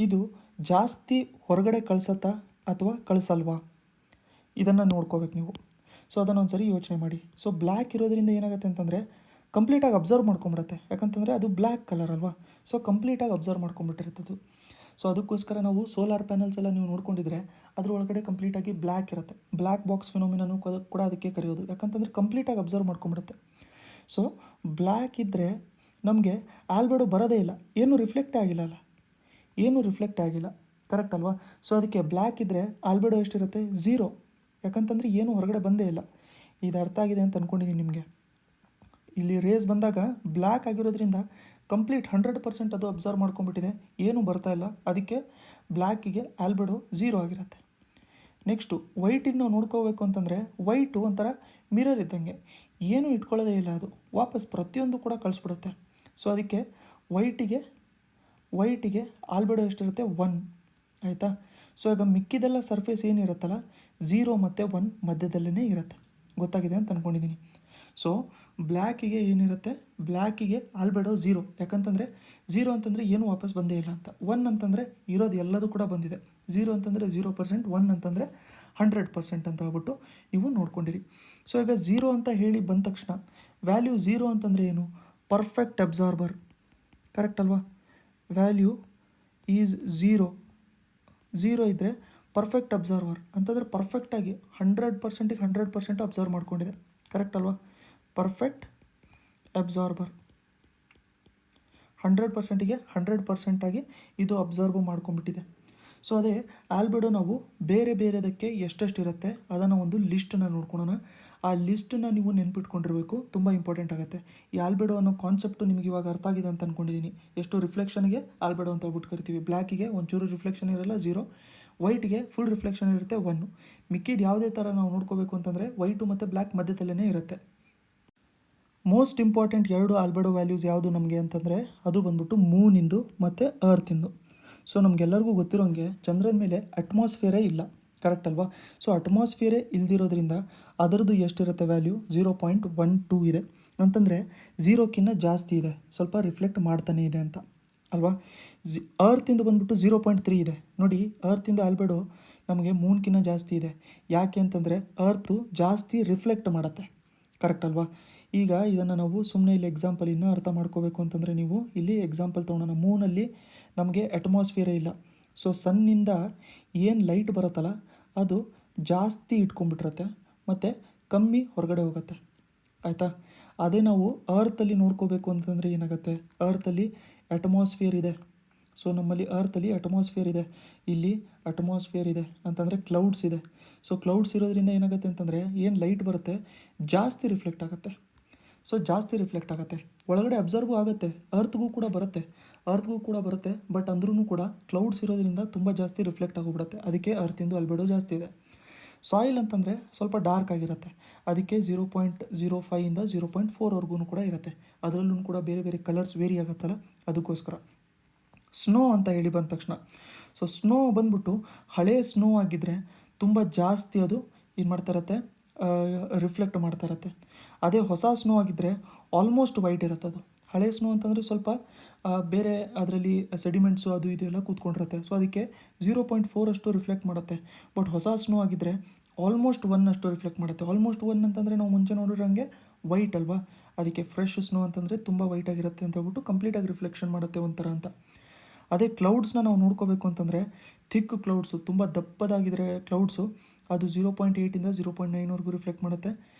ಇದು ಜಾಸ್ತಿ ಹೊರಗಡೆ ಕಳಿಸತ್ತಾ ಅಥವಾ ಕಳಿಸಲ್ವಾ, ಇದನ್ನು ನೋಡ್ಕೋಬೇಕು ನೀವು. ಸೊ ಅದನ್ನು ಒಂದು ಸರಿ ಯೋಚನೆ ಮಾಡಿ. ಸೊ ಬ್ಲ್ಯಾಕ್ ಇರೋದ್ರಿಂದ ಏನಾಗುತ್ತೆ ಅಂತಂದರೆ ಕಂಪ್ಲೀಟಾಗಿ ಅಬ್ಸರ್ವ್ ಮಾಡ್ಕೊಂಬಿಡುತ್ತೆ, ಯಾಕಂತಂದರೆ ಅದು ಬ್ಲ್ಯಾಕ್ ಕಲರ್ ಅಲ್ವಾ. ಸೊ ಕಂಪ್ಲೀಟಾಗಿ ಅಬ್ಸರ್ವ್ ಮಾಡ್ಕೊಂಬಿಟ್ಟಿರ್ತದ್ದು. ಸೊ ಅದಕ್ಕೋಸ್ಕರ ನಾವು ಸೋಲಾರ್ ಪ್ಯಾನಲ್ಸ್ ಎಲ್ಲ ನೀವು ನೋಡ್ಕೊಂಡಿದ್ರೆ ಅದ್ರ ಒಳಗಡೆ ಕಂಪ್ಲೀಟಾಗಿ ಬ್ಲ್ಯಾಕ್ ಇರುತ್ತೆ. ಬ್ಲ್ಯಾಕ್ ಬಾಕ್ಸ್ ಫಿನೋಮಿನೂ ಕೂಡ ಅದಕ್ಕೆ ಕರೆಯೋದು, ಯಾಕಂತಂದರೆ ಕಂಪ್ಲೀಟಾಗಿ ಅಬ್ಸರ್ವ್ ಮಾಡ್ಕೊಂಬಿಡುತ್ತೆ. ಸೊ ಬ್ಲ್ಯಾಕ್ ಇದ್ದರೆ ನಮಗೆ ಆಲ್ಬೆಡೋ ಬರೋದೇ ಇಲ್ಲ, ಏನೂ ರಿಫ್ಲೆಕ್ಟೇ ಆಗಿಲ್ಲ ಅಲ್ಲ, ಏನೂ ರಿಫ್ಲೆಕ್ಟ್ ಆಗಿಲ್ಲ, ಕರೆಕ್ಟ್ ಅಲ್ವಾ? ಸೊ ಅದಕ್ಕೆ ಬ್ಲ್ಯಾಕ್ ಇದ್ದರೆ ಆಲ್ಬೆಡೋ ಎಷ್ಟಿರುತ್ತೆ? 0, ಯಾಕಂತಂದರೆ ಏನೂ ಹೊರಗಡೆ ಬಂದೇ ಇಲ್ಲ. ಇದು ಅರ್ಥ ಆಗಿದೆ ಅಂತ ಅಂದ್ಕೊಂಡಿದ್ದೀನಿ ನಿಮಗೆ. ಇಲ್ಲಿ ರೇಸ್ ಬಂದಾಗ ಬ್ಲ್ಯಾಕ್ ಆಗಿರೋದ್ರಿಂದ ಕಂಪ್ಲೀಟ್ 100% ಅದು ಅಬ್ಸರ್ವ್ ಮಾಡ್ಕೊಂಬಿಟ್ಟಿದೆ, ಏನೂ ಬರ್ತಾ ಇಲ್ಲ. ಅದಕ್ಕೆ ಬ್ಲ್ಯಾಕಿಗೆ ಆಲ್ಬೆಡೋ 0 ಆಗಿರುತ್ತೆ. ನೆಕ್ಸ್ಟು ವೈಟಿಗೆ ನಾವು ನೋಡ್ಕೋಬೇಕು ಅಂತಂದರೆ, ವೈಟು ಒಂಥರ ಮಿರರ್ ಇದ್ದಂಗೆ, ಏನೂ ಇಟ್ಕೊಳ್ಳೋದೇ ಇಲ್ಲ, ಅದು ವಾಪಸ್ ಪ್ರತಿಯೊಂದು ಕೂಡ ಕಳಿಸ್ಬಿಡುತ್ತೆ. ಸೊ ಅದಕ್ಕೆ ವೈಟಿಗೆ ಆಲ್ಬೆಡೋ ಎಷ್ಟಿರುತ್ತೆ? 1, ಆಯಿತಾ? ಸೊ ಈಗ ಮಿಕ್ಕಿದೆಲ್ಲ ಸರ್ಫೇಸ್ ಏನಿರುತ್ತಲ್ಲ 0 ಮತ್ತು 1 ಮಧ್ಯದಲ್ಲೇ ಇರುತ್ತೆ. ಗೊತ್ತಾಗಿದೆ ಅಂತ ಅಂದ್ಕೊಂಡಿದ್ದೀನಿ. ಸೊ ಬ್ಲ್ಯಾಕಿಗೆ ಏನಿರುತ್ತೆ, ಬ್ಲ್ಯಾಕಿಗೆ ಆಲ್ಬೆಡೋ 0, ಯಾಕಂತಂದರೆ 0 ಅಂತಂದರೆ ಏನು ವಾಪಸ್ ಬಂದೇ ಇಲ್ಲ ಅಂತ. 1 ಅಂತಂದರೆ ಇರೋದು ಎಲ್ಲದೂ ಕೂಡ ಬಂದಿದೆ. 0 ಅಂತಂದರೆ 0%, 1 ಅಂತಂದರೆ 100% ಅಂತ ಹೇಳ್ಬಿಟ್ಟು ನೀವು ನೋಡ್ಕೊಂಡಿರಿ. ಸೊ ಈಗ 0 ಅಂತ ಹೇಳಿ ಬಂದ ತಕ್ಷಣ ವ್ಯಾಲ್ಯೂ 0 ಅಂತಂದರೆ ಏನು, ಪರ್ಫೆಕ್ಟ್ ಅಬ್ಸಾರ್ಬರ್, ಕರೆಕ್ಟ್ ಅಲ್ವಾ? ವ್ಯಾಲ್ಯೂ ಈಸ್ 0 ಇದ್ದರೆ ಪರ್ಫೆಕ್ಟ್ ಅಬ್ಸರ್ವರ್ ಅಂತಂದರೆ ಪರ್ಫೆಕ್ಟಾಗಿ 100%ಗೆ 100% ಅಬ್ಸರ್ವ್ ಮಾಡ್ಕೊಂಡಿದೆ, ಕರೆಕ್ಟ್ ಅಲ್ವಾ? ಪರ್ಫೆಕ್ಟ್ ಅಬ್ಸಾರ್ಬರ್ 100%ಗೆ 100% ಆಗಿ ಇದು ಅಬ್ಸರ್ವ್ ಮಾಡ್ಕೊಂಡ್ಬಿಟ್ಟಿದೆ. ಸೊ ಅದೇ ಆಲ್ಬೆಡೋ ನಾವು ಬೇರೆ ಬೇರೆದಕ್ಕೆ ಎಷ್ಟೆಷ್ಟಿರುತ್ತೆ ಅದನ್ನು ಒಂದು ಲಿಸ್ಟನ್ನು ನೋಡ್ಕೊಳ್ಳೋಣ. ಆ ಲಿಸ್ಟನ್ನು ನೀವು ನೆನ್ಪಿಟ್ಕೊಂಡಿರಬೇಕು, ತುಂಬ ಇಂಪಾರ್ಟೆಂಟ್ ಆಗುತ್ತೆ. ಈ ಆಲ್ಬೆಡೋ ಅನ್ನೋ ಕಾನ್ಸೆಪ್ಟು ನಿಮಗೆ ಇವಾಗ ಅರ್ಥ ಆಗಿದೆ ಅಂತ ಅಂದ್ಕೊಂಡಿದ್ದೀನಿ. ಎಷ್ಟು ರಿಫ್ಲೆಕ್ಷನ್ಗೆ ಆಲ್ಬೆಡೋ ಅಂತ ಹೇಳ್ಬಿಟ್ಟು ಕರಿತೀವಿ. ಬ್ಲ್ಯಾಕಿಗೆ ಒಂಚೂರು ರಿಫ್ಲೆಕ್ಷನ್ ಇರಲ್ಲ 0, ವೈಟ್ಗೆ ಫುಲ್ ರಿಫ್ಲೆಕ್ಷನ್ ಇರುತ್ತೆ 1. ಮಿಕ್ಕಿದ್ದು ಯಾವುದೇ ಥರ ನಾವು ನೋಡ್ಕೋಬೇಕು ಅಂತಂದರೆ ವೈಟು ಮತ್ತು ಬ್ಲ್ಯಾಕ್ ಮಧ್ಯದಲ್ಲೇ ಇರುತ್ತೆ. ಮೋಸ್ಟ್ ಇಂಪಾರ್ಟೆಂಟ್ 2 ಆಲ್ಬೆಡೋ ವ್ಯಾಲ್ಯೂಸ್ ಯಾವುದು ನಮಗೆ ಅಂತಂದರೆ ಅದು ಬಂದ್ಬಿಟ್ಟು ಮೂನಿಂದು ಮತ್ತು ಅರ್ತಿಂದು. ಸೊ ನಮಗೆಲ್ಲರಿಗೂ ಗೊತ್ತಿರೋಂಗೆ ಚಂದ್ರನ ಮೇಲೆ ಅಟ್ಮಾಸ್ಫಿಯರೇ ಇಲ್ಲ, ಕರೆಕ್ಟ್ ಅಲ್ವಾ? ಸೊ ಅಟ್ಮಾಸ್ಫಿಯರೇ ಇಲ್ದಿರೋದ್ರಿಂದ ಅದರದ್ದು ಎಷ್ಟಿರುತ್ತೆ ವ್ಯಾಲ್ಯೂ 0.12 ಇದೆ, ಅಂತಂದರೆ 0ಕ್ಕಿಂತ ಜಾಸ್ತಿ ಇದೆ, ಸ್ವಲ್ಪ ರಿಫ್ಲೆಕ್ಟ್ ಮಾಡ್ತಾನೆ ಇದೆ ಅಂತ ಅಲ್ವಾ? ಅರ್ತಿಂದು ಬಂದ್ಬಿಟ್ಟು 0.3 ಇದೆ. ನೋಡಿ, ಅರ್ತಿಂದ ಆಲ್ಬೆಡೋ ನಮಗೆ ಮೂನ್ಕಿಂತ ಜಾಸ್ತಿ ಇದೆ. ಯಾಕೆ ಅಂತಂದರೆ ಅರ್ತು ಜಾಸ್ತಿ ರಿಫ್ಲೆಕ್ಟ್ ಮಾಡುತ್ತೆ, ಕರೆಕ್ಟ್ ಅಲ್ವಾ? ಈಗ ಇದನ್ನು ನಾವು ಸುಮ್ಮನೆ ಇಲ್ಲಿ ಎಕ್ಸಾಂಪಲ್ ಇನ್ನೂ ಅರ್ಥ ಮಾಡ್ಕೋಬೇಕು ಅಂತಂದರೆ ನೀವು ಇಲ್ಲಿ ಎಕ್ಸಾಂಪಲ್ ತೊಗೊಳೋಣ. ಮೂನಲ್ಲಿ ನಮಗೆ ಅಟ್ಮಾಸ್ಫಿಯರೇ ಇಲ್ಲ. ಸೊ ಸನ್ನಿಂದ ಏನು ಲೈಟ್ ಬರುತ್ತಲ್ಲ ಅದು ಜಾಸ್ತಿ ಇಟ್ಕೊಂಡ್ಬಿಟ್ಟಿರುತ್ತೆ ಮತ್ತು ಕಮ್ಮಿ ಹೊರಗಡೆ ಹೋಗುತ್ತೆ, ಆಯಿತಾ? ಅದೇ ನಾವು ಅರ್ತಲ್ಲಿ ನೋಡ್ಕೋಬೇಕು ಅಂತಂದರೆ ಏನಾಗುತ್ತೆ, ಅರ್ತಲ್ಲಿ ಅಟ್ಮಾಸ್ಫಿಯರ್ ಇದೆ. ಸೊ ನಮ್ಮಲ್ಲಿ ಅರ್ತಲ್ಲಿ ಅಟ್ಮಾಸ್ಫಿಯರ್ ಇದೆ, ಇಲ್ಲಿ ಅಟ್ಮಾಸ್ಫಿಯರ್ ಇದೆ ಅಂತಂದರೆ ಕ್ಲೌಡ್ಸ್ ಇದೆ. ಸೊ ಕ್ಲೌಡ್ಸ್ ಇರೋದ್ರಿಂದ ಏನಾಗುತ್ತೆ ಅಂತಂದರೆ ಏನು ಲೈಟ್ ಬರುತ್ತೆ ಜಾಸ್ತಿ ರಿಫ್ಲೆಕ್ಟ್ ಆಗುತ್ತೆ. ಸೊ ಜಾಸ್ತಿ ರಿಫ್ಲೆಕ್ಟ್ ಆಗುತ್ತೆ, ಒಳಗಡೆ ಅಬ್ಸರ್ವ್ ಆಗುತ್ತೆ, ಅರ್ತ್ಗೂ ಕೂಡ ಬರುತ್ತೆ, ಬಟ್ ಅಂದ್ರೂ ಕೂಡ ಕ್ಲೌಡ್ಸ್ ಇರೋದ್ರಿಂದ ತುಂಬ ಜಾಸ್ತಿ ರಿಫ್ಲೆಕ್ಟ್ ಆಗೋಗ್ಬಿಡುತ್ತೆ. ಅದಕ್ಕೆ ಅರ್ತಿಂದು ಆಲ್ಬೆಡೋ ಜಾಸ್ತಿ ಇದೆ. ಸಾಯಿಲ್ ಅಂತಂದರೆ ಸ್ವಲ್ಪ ಡಾರ್ಕ್ ಆಗಿರುತ್ತೆ, ಅದಕ್ಕೆ 0.05ಇಂದ 0.4ವರೆಗೂ ಕೂಡ ಇರುತ್ತೆ. ಅದರಲ್ಲೂ ಕೂಡ ಬೇರೆ ಬೇರೆ ಕಲರ್ಸ್ ವೇರಿ ಆಗುತ್ತಲ್ಲ, ಅದಕ್ಕೋಸ್ಕರ. ಸ್ನೋ ಅಂತ ಹೇಳಿ ಬಂದ ತಕ್ಷಣ, ಸೊ ಸ್ನೋ ಬಂದ್ಬಿಟ್ಟು ಹಳೇ ಸ್ನೋ ಆಗಿದ್ದರೆ ತುಂಬ ಜಾಸ್ತಿ ಅದು ಏನು ಮಾಡ್ತಾ ಇರುತ್ತೆ, ರಿಫ್ಲೆಕ್ಟ್ ಮಾಡ್ತಾ ಇರುತ್ತೆ. ಅದೇ ಹೊಸ ಸ್ನೋ ಆಗಿದ್ದರೆ ಆಲ್ಮೋಸ್ಟ್ ವೈಟ್ ಇರುತ್ತೆ. ಅದು ಹಳೆ ಸ್ನೋ ಅಂತಂದರೆ ಸ್ವಲ್ಪ ಬೇರೆ ಅದರಲ್ಲಿ ಸೆಡಿಮೆಂಟ್ಸು ಅದು ಇದು ಎಲ್ಲ ಕೂತ್ಕೊಂಡಿರುತ್ತೆ. ಸೊ ಅದಕ್ಕೆ 0.4 ಅಷ್ಟು ರಿಫ್ಲೆಕ್ಟ್ ಮಾಡುತ್ತೆ. ಬಟ್ ಹೊಸ ಸ್ನೋ ಆಗಿದ್ದರೆ ಆಲ್ಮೋಸ್ಟ್ 1 ಅಷ್ಟು ರಿಫ್ಲೆಕ್ಟ್ ಮಾಡುತ್ತೆ. ಆಲ್ಮೋಸ್ಟ್ 1 ಅಂತಂದರೆ ನಾವು ಮುಂಚೆ ನೋಡಿರೋಂಗೆ ವೈಟ್ ಅಲ್ವಾ, ಅದಕ್ಕೆ ಫ್ರೆಶ್ ಸ್ನೋ ಅಂತಂದರೆ ತುಂಬ ವೈಟ್ ಆಗಿರುತ್ತೆ ಅಂತ ಹೇಳ್ಬಿಟ್ಟು ಕಂಪ್ಲೀಟಾಗಿ ರಿಫ್ಲೆಕ್ಷನ್ ಮಾಡುತ್ತೆ ಒಂಥರ ಅಂತ. ಅದೇ ಕ್ಲೌಡ್ಸ್ನ ನಾವು ನೋಡ್ಕೋಬೇಕು ಅಂತಂದರೆ ಥಿಕ್ ಕ್ಲೌಡ್ಸು, ತುಂಬ ದಪ್ಪದಾಗಿದ್ದರೆ ಕ್ಲೌಡ್ಸು ಅದು 0.8ಇಂದ 0.9ವರೆಗೂ ರಿಫ್ಲೆಕ್ಟ್ ಮಾಡುತ್ತೆ.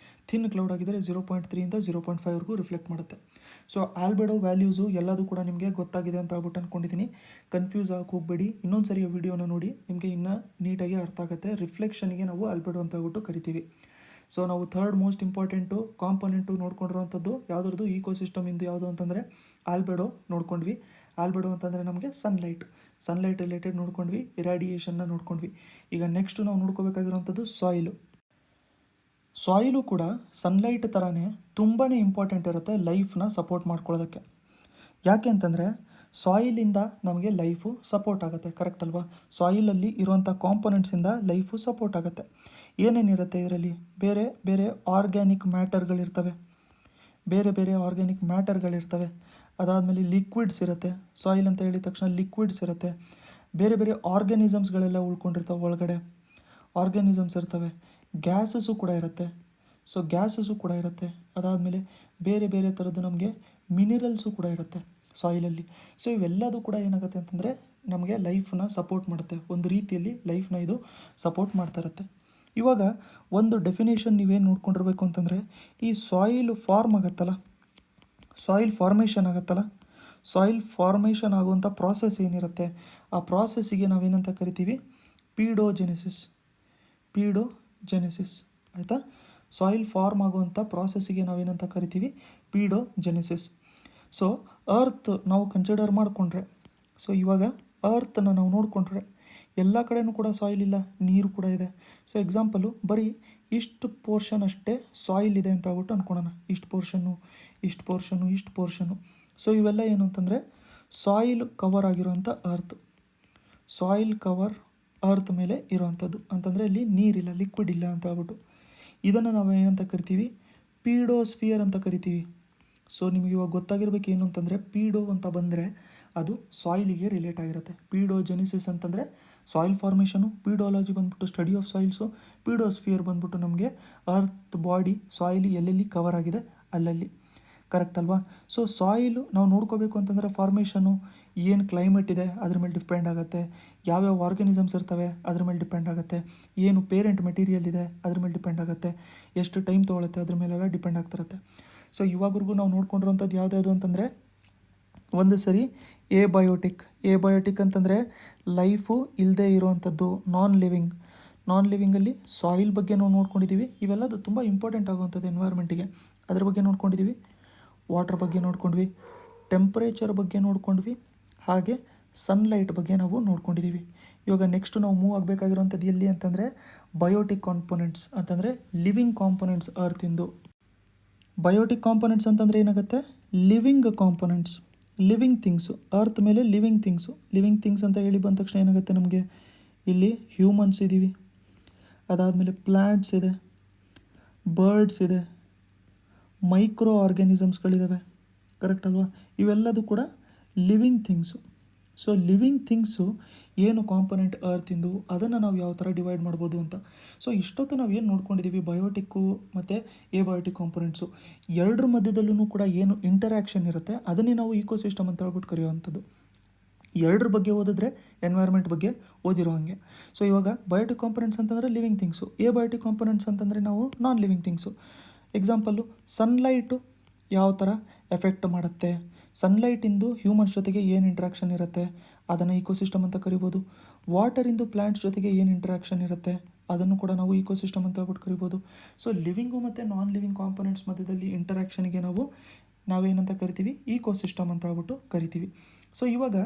ಥಿನ್ ಕ್ಲೌಡ್ ಆಗಿದ್ದರೆ 0.3ಇಂದ 0.5ವರೆಗೂ ರಿಫ್ಲೆಕ್ಟ್ ಮಾಡುತ್ತೆ. ಸೊ ಆಲ್ಬೆಡೋ ವ್ಯಾಲ್ಯೂಸು ಎಲ್ಲದೂ ಕೂಡ ನಿಮಗೆ ಗೊತ್ತಾಗಿದೆ ಅಂತ ಹೇಳ್ಬಿಟ್ಟು ಅಂದ್ಕೊಂಡಿದ್ದೀನಿ. ಕನ್ಫ್ಯೂಸ್ ಆಗಿ ಹೋಗಬೇಡಿ, ಇನ್ನೊಂದು ಸರಿ ವಿಡಿಯೋನ ನೋಡಿ, ನಿಮಗೆ ಇನ್ನೂ ನೀಟಾಗಿ ಅರ್ಥ ಆಗುತ್ತೆ. ರಿಫ್ಲೆಕ್ಷನ್ಗೆ ನಾವು ಆಲ್ಬೆಡೋ ಅಂತ ಹೇಳ್ಬಿಟ್ಟು ಕರಿತೀವಿ. ಸೊ ನಾವು ಥರ್ಡ್ ಮೋಸ್ಟ್ ಇಂಪಾರ್ಟೆಂಟು ಕಾಂಪೊನೆಂಟು ನೋಡ್ಕೊಂಡಿರೋವಂಥದ್ದು ಯಾವುದ್ರದ್ದು ಈಕೋಸಿಸ್ಟಮಿಂದು ಯಾವುದು ಅಂತಂದರೆ ಆಲ್ಬೆಡೋ ನೋಡ್ಕೊಂಡ್ವಿ. ಆಲ್ಬೆಡೋ ಅಂತಂದರೆ ನಮಗೆ ಸನ್ಲೈಟ್ ರಿಲೇಟೆಡ್ ನೋಡ್ಕೊಂಡ್ವಿ, ಇರಾಡಿಯೇಷನ್ನ ನೋಡ್ಕೊಂಡ್ವಿ. ಈಗ ನೆಕ್ಸ್ಟು ನಾವು ನೋಡ್ಕೋಬೇಕಾಗಿರೋವಂಥದ್ದು ಸಾಯಿಲು ಕೂಡ ಸನ್ಲೈಟ್ ಥರನೇ ತುಂಬಾ ಇಂಪಾರ್ಟೆಂಟ್ ಇರುತ್ತೆ ಲೈಫ್ನ ಸಪೋರ್ಟ್ ಮಾಡ್ಕೊಳ್ಳೋದಕ್ಕೆ. ಯಾಕೆ ಅಂತಂದರೆ ಸಾಯಿಲಿಂದ ನಮಗೆ ಲೈಫು ಸಪೋರ್ಟ್ ಆಗುತ್ತೆ, ಕರೆಕ್ಟ್ ಅಲ್ವಾ? ಸಾಯಿಲಲ್ಲಿ ಇರುವಂಥ ಕಾಂಪೊನೆಂಟ್ಸಿಂದ ಲೈಫು ಸಪೋರ್ಟ್ ಆಗುತ್ತೆ. ಏನೇನಿರುತ್ತೆ ಇದರಲ್ಲಿ, ಬೇರೆ ಬೇರೆ ಆರ್ಗ್ಯಾನಿಕ್ ಮ್ಯಾಟರ್ಗಳಿರ್ತವೆ, ಅದಾದಮೇಲೆ ಲಿಕ್ವಿಡ್ಸ್ ಇರುತ್ತೆ. ಸಾಯಿಲ್ ಅಂತ ಹೇಳಿದ ತಕ್ಷಣ ಲಿಕ್ವಿಡ್ಸ್ ಇರುತ್ತೆ. ಬೇರೆ ಬೇರೆ ಆರ್ಗ್ಯಾನಿಸಮ್ಸ್ಗಳೆಲ್ಲ ಉಳ್ಕೊಂಡಿರ್ತಾವೆ, ಒಳಗಡೆ ಆರ್ಗ್ಯಾನಿಸಮ್ಸ್ ಇರ್ತವೆ. ಗ್ಯಾಸಸ್ಸು ಕೂಡ ಇರುತ್ತೆ. ಅದಾದಮೇಲೆ ಬೇರೆ ಬೇರೆ ಥರದ್ದು ನಮಗೆ ಮಿನರಲ್ಸು ಕೂಡ ಇರುತ್ತೆ ಸಾಯಿಲಲ್ಲಿ. ಸೊ ಇವೆಲ್ಲದೂ ಕೂಡ ಏನಾಗುತ್ತೆ ಅಂತಂದರೆ ನಮಗೆ ಲೈಫನ್ನ ಸಪೋರ್ಟ್ ಮಾಡುತ್ತೆ, ಒಂದು ರೀತಿಯಲ್ಲಿ ಲೈಫ್ನ ಇದು ಸಪೋರ್ಟ್ ಮಾಡ್ತಾ ಇರುತ್ತೆ. ಇವಾಗ ಒಂದು ಡೆಫಿನೇಷನ್ ನೀವೇನು ನೋಡ್ಕೊಂಡಿರ್ಬೇಕು ಅಂತಂದರೆ, ಈ ಸಾಯಿಲ್ ಫಾರ್ಮೇಷನ್ ಆಗುವಂಥ ಪ್ರಾಸೆಸ್ ಏನಿರುತ್ತೆ, ಆ ಪ್ರಾಸೆಸ್ಸಿಗೆ ನಾವೇನಂತ ಕರಿತೀವಿ, ಪೀಡೋಜೆನೆಸಿಸ್, ಆಯಿತಾ? ಸಾಯಿಲ್ ಫಾರ್ಮ್ ಆಗುವಂಥ ಪ್ರಾಸೆಸ್ಸಿಗೆ ನಾವೇನಂತ ಕರಿತೀವಿ, ಪೀಡೋಜೆನೆಸಿಸ್. ಸೊ ಅರ್ತ್ ನಾವು ಕನ್ಸಿಡರ್ ಮಾಡಿಕೊಂಡ್ರೆ, ಸೊ ಇವಾಗ ಅರ್ತನ್ನು ನಾವು ನೋಡಿಕೊಂಡ್ರೆ ಎಲ್ಲ ಕಡೆಯೂ ಕೂಡ ಸಾಯಿಲ್ ಇಲ್ಲ, ನೀರು ಕೂಡ ಇದೆ. ಸೊ ಎಕ್ಸಾಂಪಲು ಬರೀ ಇಷ್ಟು ಪೋರ್ಷನ್ ಅಷ್ಟೇ ಸಾಯಿಲ್ ಇದೆ ಅಂತ ಹೇಳ್ಬಿಟ್ಟು ಅಂದ್ಕೊಳ್ಳೋಣ, ಇಷ್ಟು ಪೋರ್ಷನ್ನು. ಸೊ ಇವೆಲ್ಲ ಏನು ಅಂತಂದರೆ ಸಾಯಿಲ್ ಕವರ್ ಆಗಿರೋವಂಥ ಅರ್ತ್ ಮೇಲೆ ಇರೋವಂಥದ್ದು, ಅಂತಂದರೆ ಇಲ್ಲಿ ನೀರಿಲ್ಲ, ಲಿಕ್ವಿಡ್ ಇಲ್ಲ ಅಂತ ಹೇಳ್ಬಿಟ್ಟು. ಇದನ್ನು ನಾವು ಏನಂತ ಕರಿತೀವಿ, ಪೀಡೋಸ್ಫಿಯರ್ ಅಂತ ಕರಿತೀವಿ. ಸೊ ನಿಮಗೆ ಇವಾಗ ಗೊತ್ತಾಗಿರ್ಬೇಕು ಏನು ಅಂತಂದರೆ, ಪೀಡೋ ಅಂತ ಬಂದರೆ ಅದು ಸಾಯಿಲಿಗೆ ರಿಲೇಟ್ ಆಗಿರುತ್ತೆ. ಪೀಡೋಜೆನಿಸಿಸ್ ಅಂತಂದರೆ ಸಾಯಿಲ್ ಫಾರ್ಮೇಷನು, ಪೀಡೋಲಾಜಿ ಬಂದ್ಬಿಟ್ಟು ಸ್ಟಡಿ ಆಫ್ ಸಾಯಿಲ್ಸು, ಪೀಡೋಸ್ಫಿಯರ್ ಬಂದ್ಬಿಟ್ಟು ನಮಗೆ ಅರ್ತ್ ಬಾಡಿ ಸಾಯಿಲ್ ಎಲ್ಲೆಲ್ಲಿ ಕವರ್ ಆಗಿದೆ ಅಲ್ಲಲ್ಲಿ. ಕರೆಕ್ಟ್ ಅಲ್ವಾ? ಸೊ ಸಾಯಿಲು ನಾವು ನೋಡ್ಕೋಬೇಕು ಅಂತಂದರೆ ಫಾರ್ಮೇಷನು ಏನು ಕ್ಲೈಮೇಟ್ ಇದೆ ಅದ್ರ ಮೇಲೆ ಡಿಪೆಂಡ್ ಆಗುತ್ತೆ, ಯಾವ್ಯಾವ ಆರ್ಗನಿಸಮ್ಸ್ ಇರ್ತವೆ ಅದ್ರ ಮೇಲೆ ಡಿಪೆಂಡ್ ಆಗುತ್ತೆ, ಏನು ಪೇರೆಂಟ್ ಮೆಟೀರಿಯಲ್ ಇದೆ ಅದ್ರ ಮೇಲೆ ಡಿಪೆಂಡ್ ಆಗುತ್ತೆ, ಎಷ್ಟು ಟೈಮ್ ತೊಗೊಳುತ್ತೆ ಅದ್ರ ಮೇಲೆಲ್ಲ ಡಿಪೆಂಡ್ ಆಗ್ತಿರುತ್ತೆ. ಸೊ ಇವಾಗವರೆಗೂ ನಾವು ನೋಡ್ಕೊಂಡಿರೋಂಥದ್ದು ಯಾವ್ದು ಅಂತಂದರೆ, ಒಂದು ಸರಿ ಎಬಯೋಟಿಕ್ ಅಂತಂದರೆ ಲೈಫು ಇಲ್ಲದೆ ಇರೋವಂಥದ್ದು, ನಾನ್ ಲಿವಿಂಗಲ್ಲಿ ಸಾಯಿಲ್ ಬಗ್ಗೆ ನಾವು ನೋಡ್ಕೊಂಡಿದ್ದೀವಿ. ಇವೆಲ್ಲದು ತುಂಬ ಇಂಪಾರ್ಟೆಂಟ್ ಆಗುವಂಥದ್ದು ಎನ್ವೈರ್ಮೆಂಟಿಗೆ. ಅದ್ರ ಬಗ್ಗೆ ನೋಡ್ಕೊಂಡಿದ್ದೀವಿ. ವಾಟರ್ ಬಗ್ಗೆ ನೋಡ್ಕೊಂಡ್ವಿ, ಟೆಂಪ್ರೇಚರ್ ಬಗ್ಗೆ ನೋಡ್ಕೊಂಡ್ವಿ, ಹಾಗೆ ಸನ್ಲೈಟ್ ಬಗ್ಗೆ ನಾವು ನೋಡ್ಕೊಂಡಿದ್ದೀವಿ. ಇವಾಗ ನೆಕ್ಸ್ಟ್ ನಾವು ಮೂವ್ ಆಗಬೇಕಾಗಿರೋಂಥದ್ದು ಎಲ್ಲಿ ಅಂತಂದರೆ ಬಯೋಟಿಕ್ ಕಾಂಪೊನೆಂಟ್ಸ್ ಅಂತಂದರೆ ಲಿವಿಂಗ್ ಕಾಂಪೊನೆಂಟ್ಸ್ ಅರ್ತಿಂದು. ಬಯೋಟಿಕ್ ಕಾಂಪೊನೆಂಟ್ಸ್ ಅಂತಂದರೆ ಏನಾಗುತ್ತೆ, living components, living things, earth ಮೇಲೆ ಲಿವಿಂಗ್ ಥಿಂಗ್ಸ್ ಅಂತ ಹೇಳಿ ಬಂದ ತಕ್ಷಣ ಏನಾಗುತ್ತೆ, ನಮಗೆ ಇಲ್ಲಿ ಹ್ಯೂಮನ್ಸ್ ಇದ್ದೀವಿ, ಅದಾದಮೇಲೆ ಪ್ಲ್ಯಾಂಟ್ಸ್ ಇದೆ, ಬರ್ಡ್ಸ್ ಇದೆ, ಮೈಕ್ರೋ ಆರ್ಗ್ಯಾನಿಸಮ್ಸ್ಗಳಿದ್ದಾವೆ. ಕರೆಕ್ಟ್ ಅಲ್ವಾ? ಇವೆಲ್ಲದು ಕೂಡ living things. So living things ಏನು ಕಾಂಪೊನೆಂಟ್ ಅರ್ತಿಂದು ಅದನ್ನು ನಾವು ಯಾವ ಥರ ಡಿವೈಡ್ ಮಾಡ್ಬೋದು ಅಂತ. ಸೊ ಇಷ್ಟೊತ್ತು ನಾವು ಏನು ನೋಡ್ಕೊಂಡಿದ್ದೀವಿ, ಬಯೋಟಿಕ್ಕು ಮತ್ತು ಎಬಯೋಟಿಕ್ ಕಾಂಪೊನೆಂಟ್ಸು ಎರಡರ ಮಧ್ಯದಲ್ಲೂ ಕೂಡ ಏನು ಇಂಟರ್ಯಾಕ್ಷನ್ ಇರುತ್ತೆ ಅದನ್ನೇ ನಾವು ಈಕೋಸಿಸ್ಟಮ್ ಅಂತ ಹೇಳ್ಬಿಟ್ಟು ಕರೆಯುವಂಥದ್ದು. ಎರಡರ ಬಗ್ಗೆ ಓದಿದ್ರೆ ಎನ್ವೈರ್ಮೆಂಟ್ ಬಗ್ಗೆ ಓದಿರೋ ಹಾಗೆ. ಸೊ ಇವಾಗ ಬಯೋಟಿಕ್ ಕಾಂಪೊನೆಂಟ್ಸ್ ಅಂತಂದರೆ ಲಿವಿಂಗ್ ಥಿಂಗ್ಸು, ಎಬಯೋಟಿಕ್ ಕಾಂಪೊನೆಂಟ್ಸ್ ಅಂತಂದರೆ ನಾವು non living things. Example, sunlight ಯಾವ ಥರ ಎಫೆಕ್ಟ್ ಮಾಡುತ್ತೆ, ಸನ್ಲೈಟಿಂದು ಹ್ಯೂಮನ್ಸ್ ಜೊತೆಗೆ ಏನು ಇಂಟ್ರಾಕ್ಷನ್ ಇರುತ್ತೆ ಅದನ್ನು ಈಕೋಸಿಸ್ಟಮ್ ಅಂತ ಕರಿಬೋದು. ವಾಟರಿಂದು ಪ್ಲ್ಯಾಂಟ್ಸ್ ಜೊತೆಗೆ ಏನು ಇಂಟ್ರಾಕ್ಷನ್ ಇರುತ್ತೆ ಅದನ್ನು ಕೂಡ ನಾವು ಈಕೋಸಿಸ್ಟಮ್ ಅಂತ ಹೇಳ್ಬಿಟ್ಟು ಕರಿಬೋದು. ಸೊ ಲಿವಿಂಗು ಮತ್ತು ನಾನ್ ಲಿವಿಂಗ್ ಕಾಂಪೊನೆಂಟ್ಸ್ ಮಧ್ಯದಲ್ಲಿ ಇಂಟರಾಕ್ಷನ್ಗೆ ನಾವೇನಂತ ಕರಿತೀವಿ, ಈಕೋಸಿಸ್ಟಮ್ ಅಂತ ಹೇಳ್ಬಿಟ್ಟು ಕರಿತೀವಿ. ಸೊ ಇವಾಗ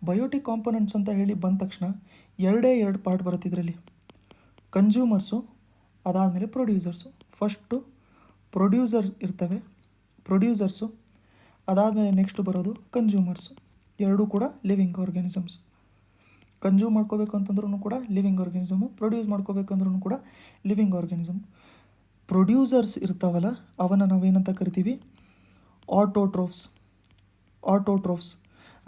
ಬಯೋಟಿಕ್ ಕಾಂಪೊನೆಂಟ್ಸ್ ಅಂತ ಹೇಳಿ ಬಂದ ತಕ್ಷಣ ಎರಡು ಪಾರ್ಟ್ ಬರುತ್ತೆ ಇದರಲ್ಲಿ, ಕನ್ಸ್ಯೂಮರ್ಸು ಅದಾದಮೇಲೆ ಪ್ರೊಡ್ಯೂಸರ್ಸು. ಫಸ್ಟು ಪ್ರೊಡ್ಯೂಸರ್ಸು ಅದಾದಮೇಲೆ ನೆಕ್ಸ್ಟ್ ಬರೋದು ಕನ್ಸ್ಯೂಮರ್ಸು. ಎರಡೂ ಕೂಡ ಲಿವಿಂಗ್ ಆರ್ಗ್ಯಾನಿಸಮ್ಸ್. ಕನ್ಸ್ಯೂಮ್ ಮಾಡ್ಕೋಬೇಕು ಅಂತಂದ್ರೂ ಕೂಡ ಲಿವಿಂಗ್ ಆರ್ಗ್ಯಾನಿಸಮು, ಪ್ರೊಡ್ಯೂಸ್ ಮಾಡ್ಕೋಬೇಕಂದ್ರೂ ಕೂಡ ಲಿವಿಂಗ್ ಆರ್ಗ್ಯಾನಿಸಮ್. ಪ್ರೊಡ್ಯೂಸರ್ಸ್ ಇರ್ತಾವಲ್ಲ ಅವನ್ನ ನಾವೇನಂತ ಕರಿತೀವಿ, ಆಟೋಟ್ರೋಫ್ಸ್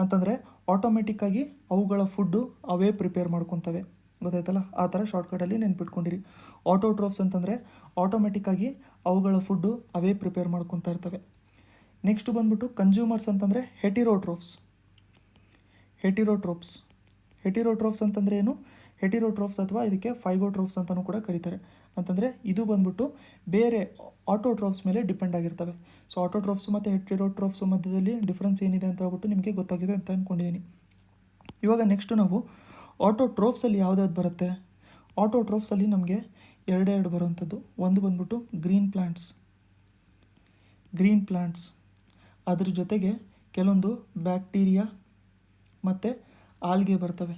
ಅಂತಂದರೆ ಆಟೋಮೆಟಿಕ್ಕಾಗಿ ಅವುಗಳ ಫುಡ್ಡು ಅವೇ ಪ್ರಿಪೇರ್ ಮಾಡ್ಕೊತವೆ. ಗೊತ್ತಾಯ್ತಲ್ಲ, ಆ ಥರ ಶಾರ್ಟ್ಕಟಲ್ಲಿ ನೆನ್ಪಿಟ್ಕೊಂಡಿರಿ. ಆಟೋಟ್ರೋಫ್ಸ್ ಅಂತಂದರೆ ಆಟೋಮೆಟಿಕ್ಕಾಗಿ ಅವುಗಳ ಫುಡ್ಡು ಅವೇ ಪ್ರಿಪೇರ್ ಮಾಡ್ಕೊತಾ ಇರ್ತವೆ. ನೆಕ್ಸ್ಟ್ ಬಂದ್ಬಿಟ್ಟು ಕನ್ಸ್ಯೂಮರ್ಸ್ ಅಂತಂದರೆ ಹೆಟಿರೋಟ್ರೋಪ್ಸ್ ಅಂತಂದರೆ ಏನು, ಹೆಟಿರೋಟ್ರೋಪ್ಸ್ ಅಥವಾ ಇದಕ್ಕೆ ಫೈಗೋಟ್ರೋಪ್ಸ್ ಅಂತಲೂ ಕೂಡ ಕರೀತಾರೆ. ಅಂತಂದರೆ ಇದು ಬಂದ್ಬಿಟ್ಟು ಬೇರೆ ಆಟೋಟ್ರೋಪ್ಸ್ ಮೇಲೆ ಡಿಪೆಂಡ್ ಆಗಿರ್ತವೆ. ಸೊ ಆಟೋಟ್ರೋಪ್ಸ್ ಮತ್ತು ಹೆಟಿರೋಟ್ರೋಪ್ಸ್ ಮಧ್ಯದಲ್ಲಿ ಡಿಫ್ರೆನ್ಸ್ ಏನಿದೆ ಅಂತ ಹೇಳ್ಬಿಟ್ಟು ನಿಮಗೆ ಗೊತ್ತಾಗಿದೆ ಅಂತ ಅಂದ್ಕೊಂಡಿದ್ದೀನಿ. ಇವಾಗ ನೆಕ್ಸ್ಟು ನಾವು ಆಟೋಟ್ರೋಪ್ಸಲ್ಲಿ ಯಾವ್ದಾವ್ದು ಬರುತ್ತೆ, ಆಟೋಟ್ರೋಪ್ಸಲ್ಲಿ ನಮಗೆ ಎರಡು ಬರುವಂಥದ್ದು. ಒಂದು ಬಂದ್ಬಿಟ್ಟು ಗ್ರೀನ್ ಪ್ಲ್ಯಾಂಟ್ಸ್, ಅದ್ರ ಜೊತೆಗೆ ಕೆಲವೊಂದು ಬ್ಯಾಕ್ಟೀರಿಯಾ ಮತ್ತು ಆಲ್ಗೆ ಬರ್ತವೆ.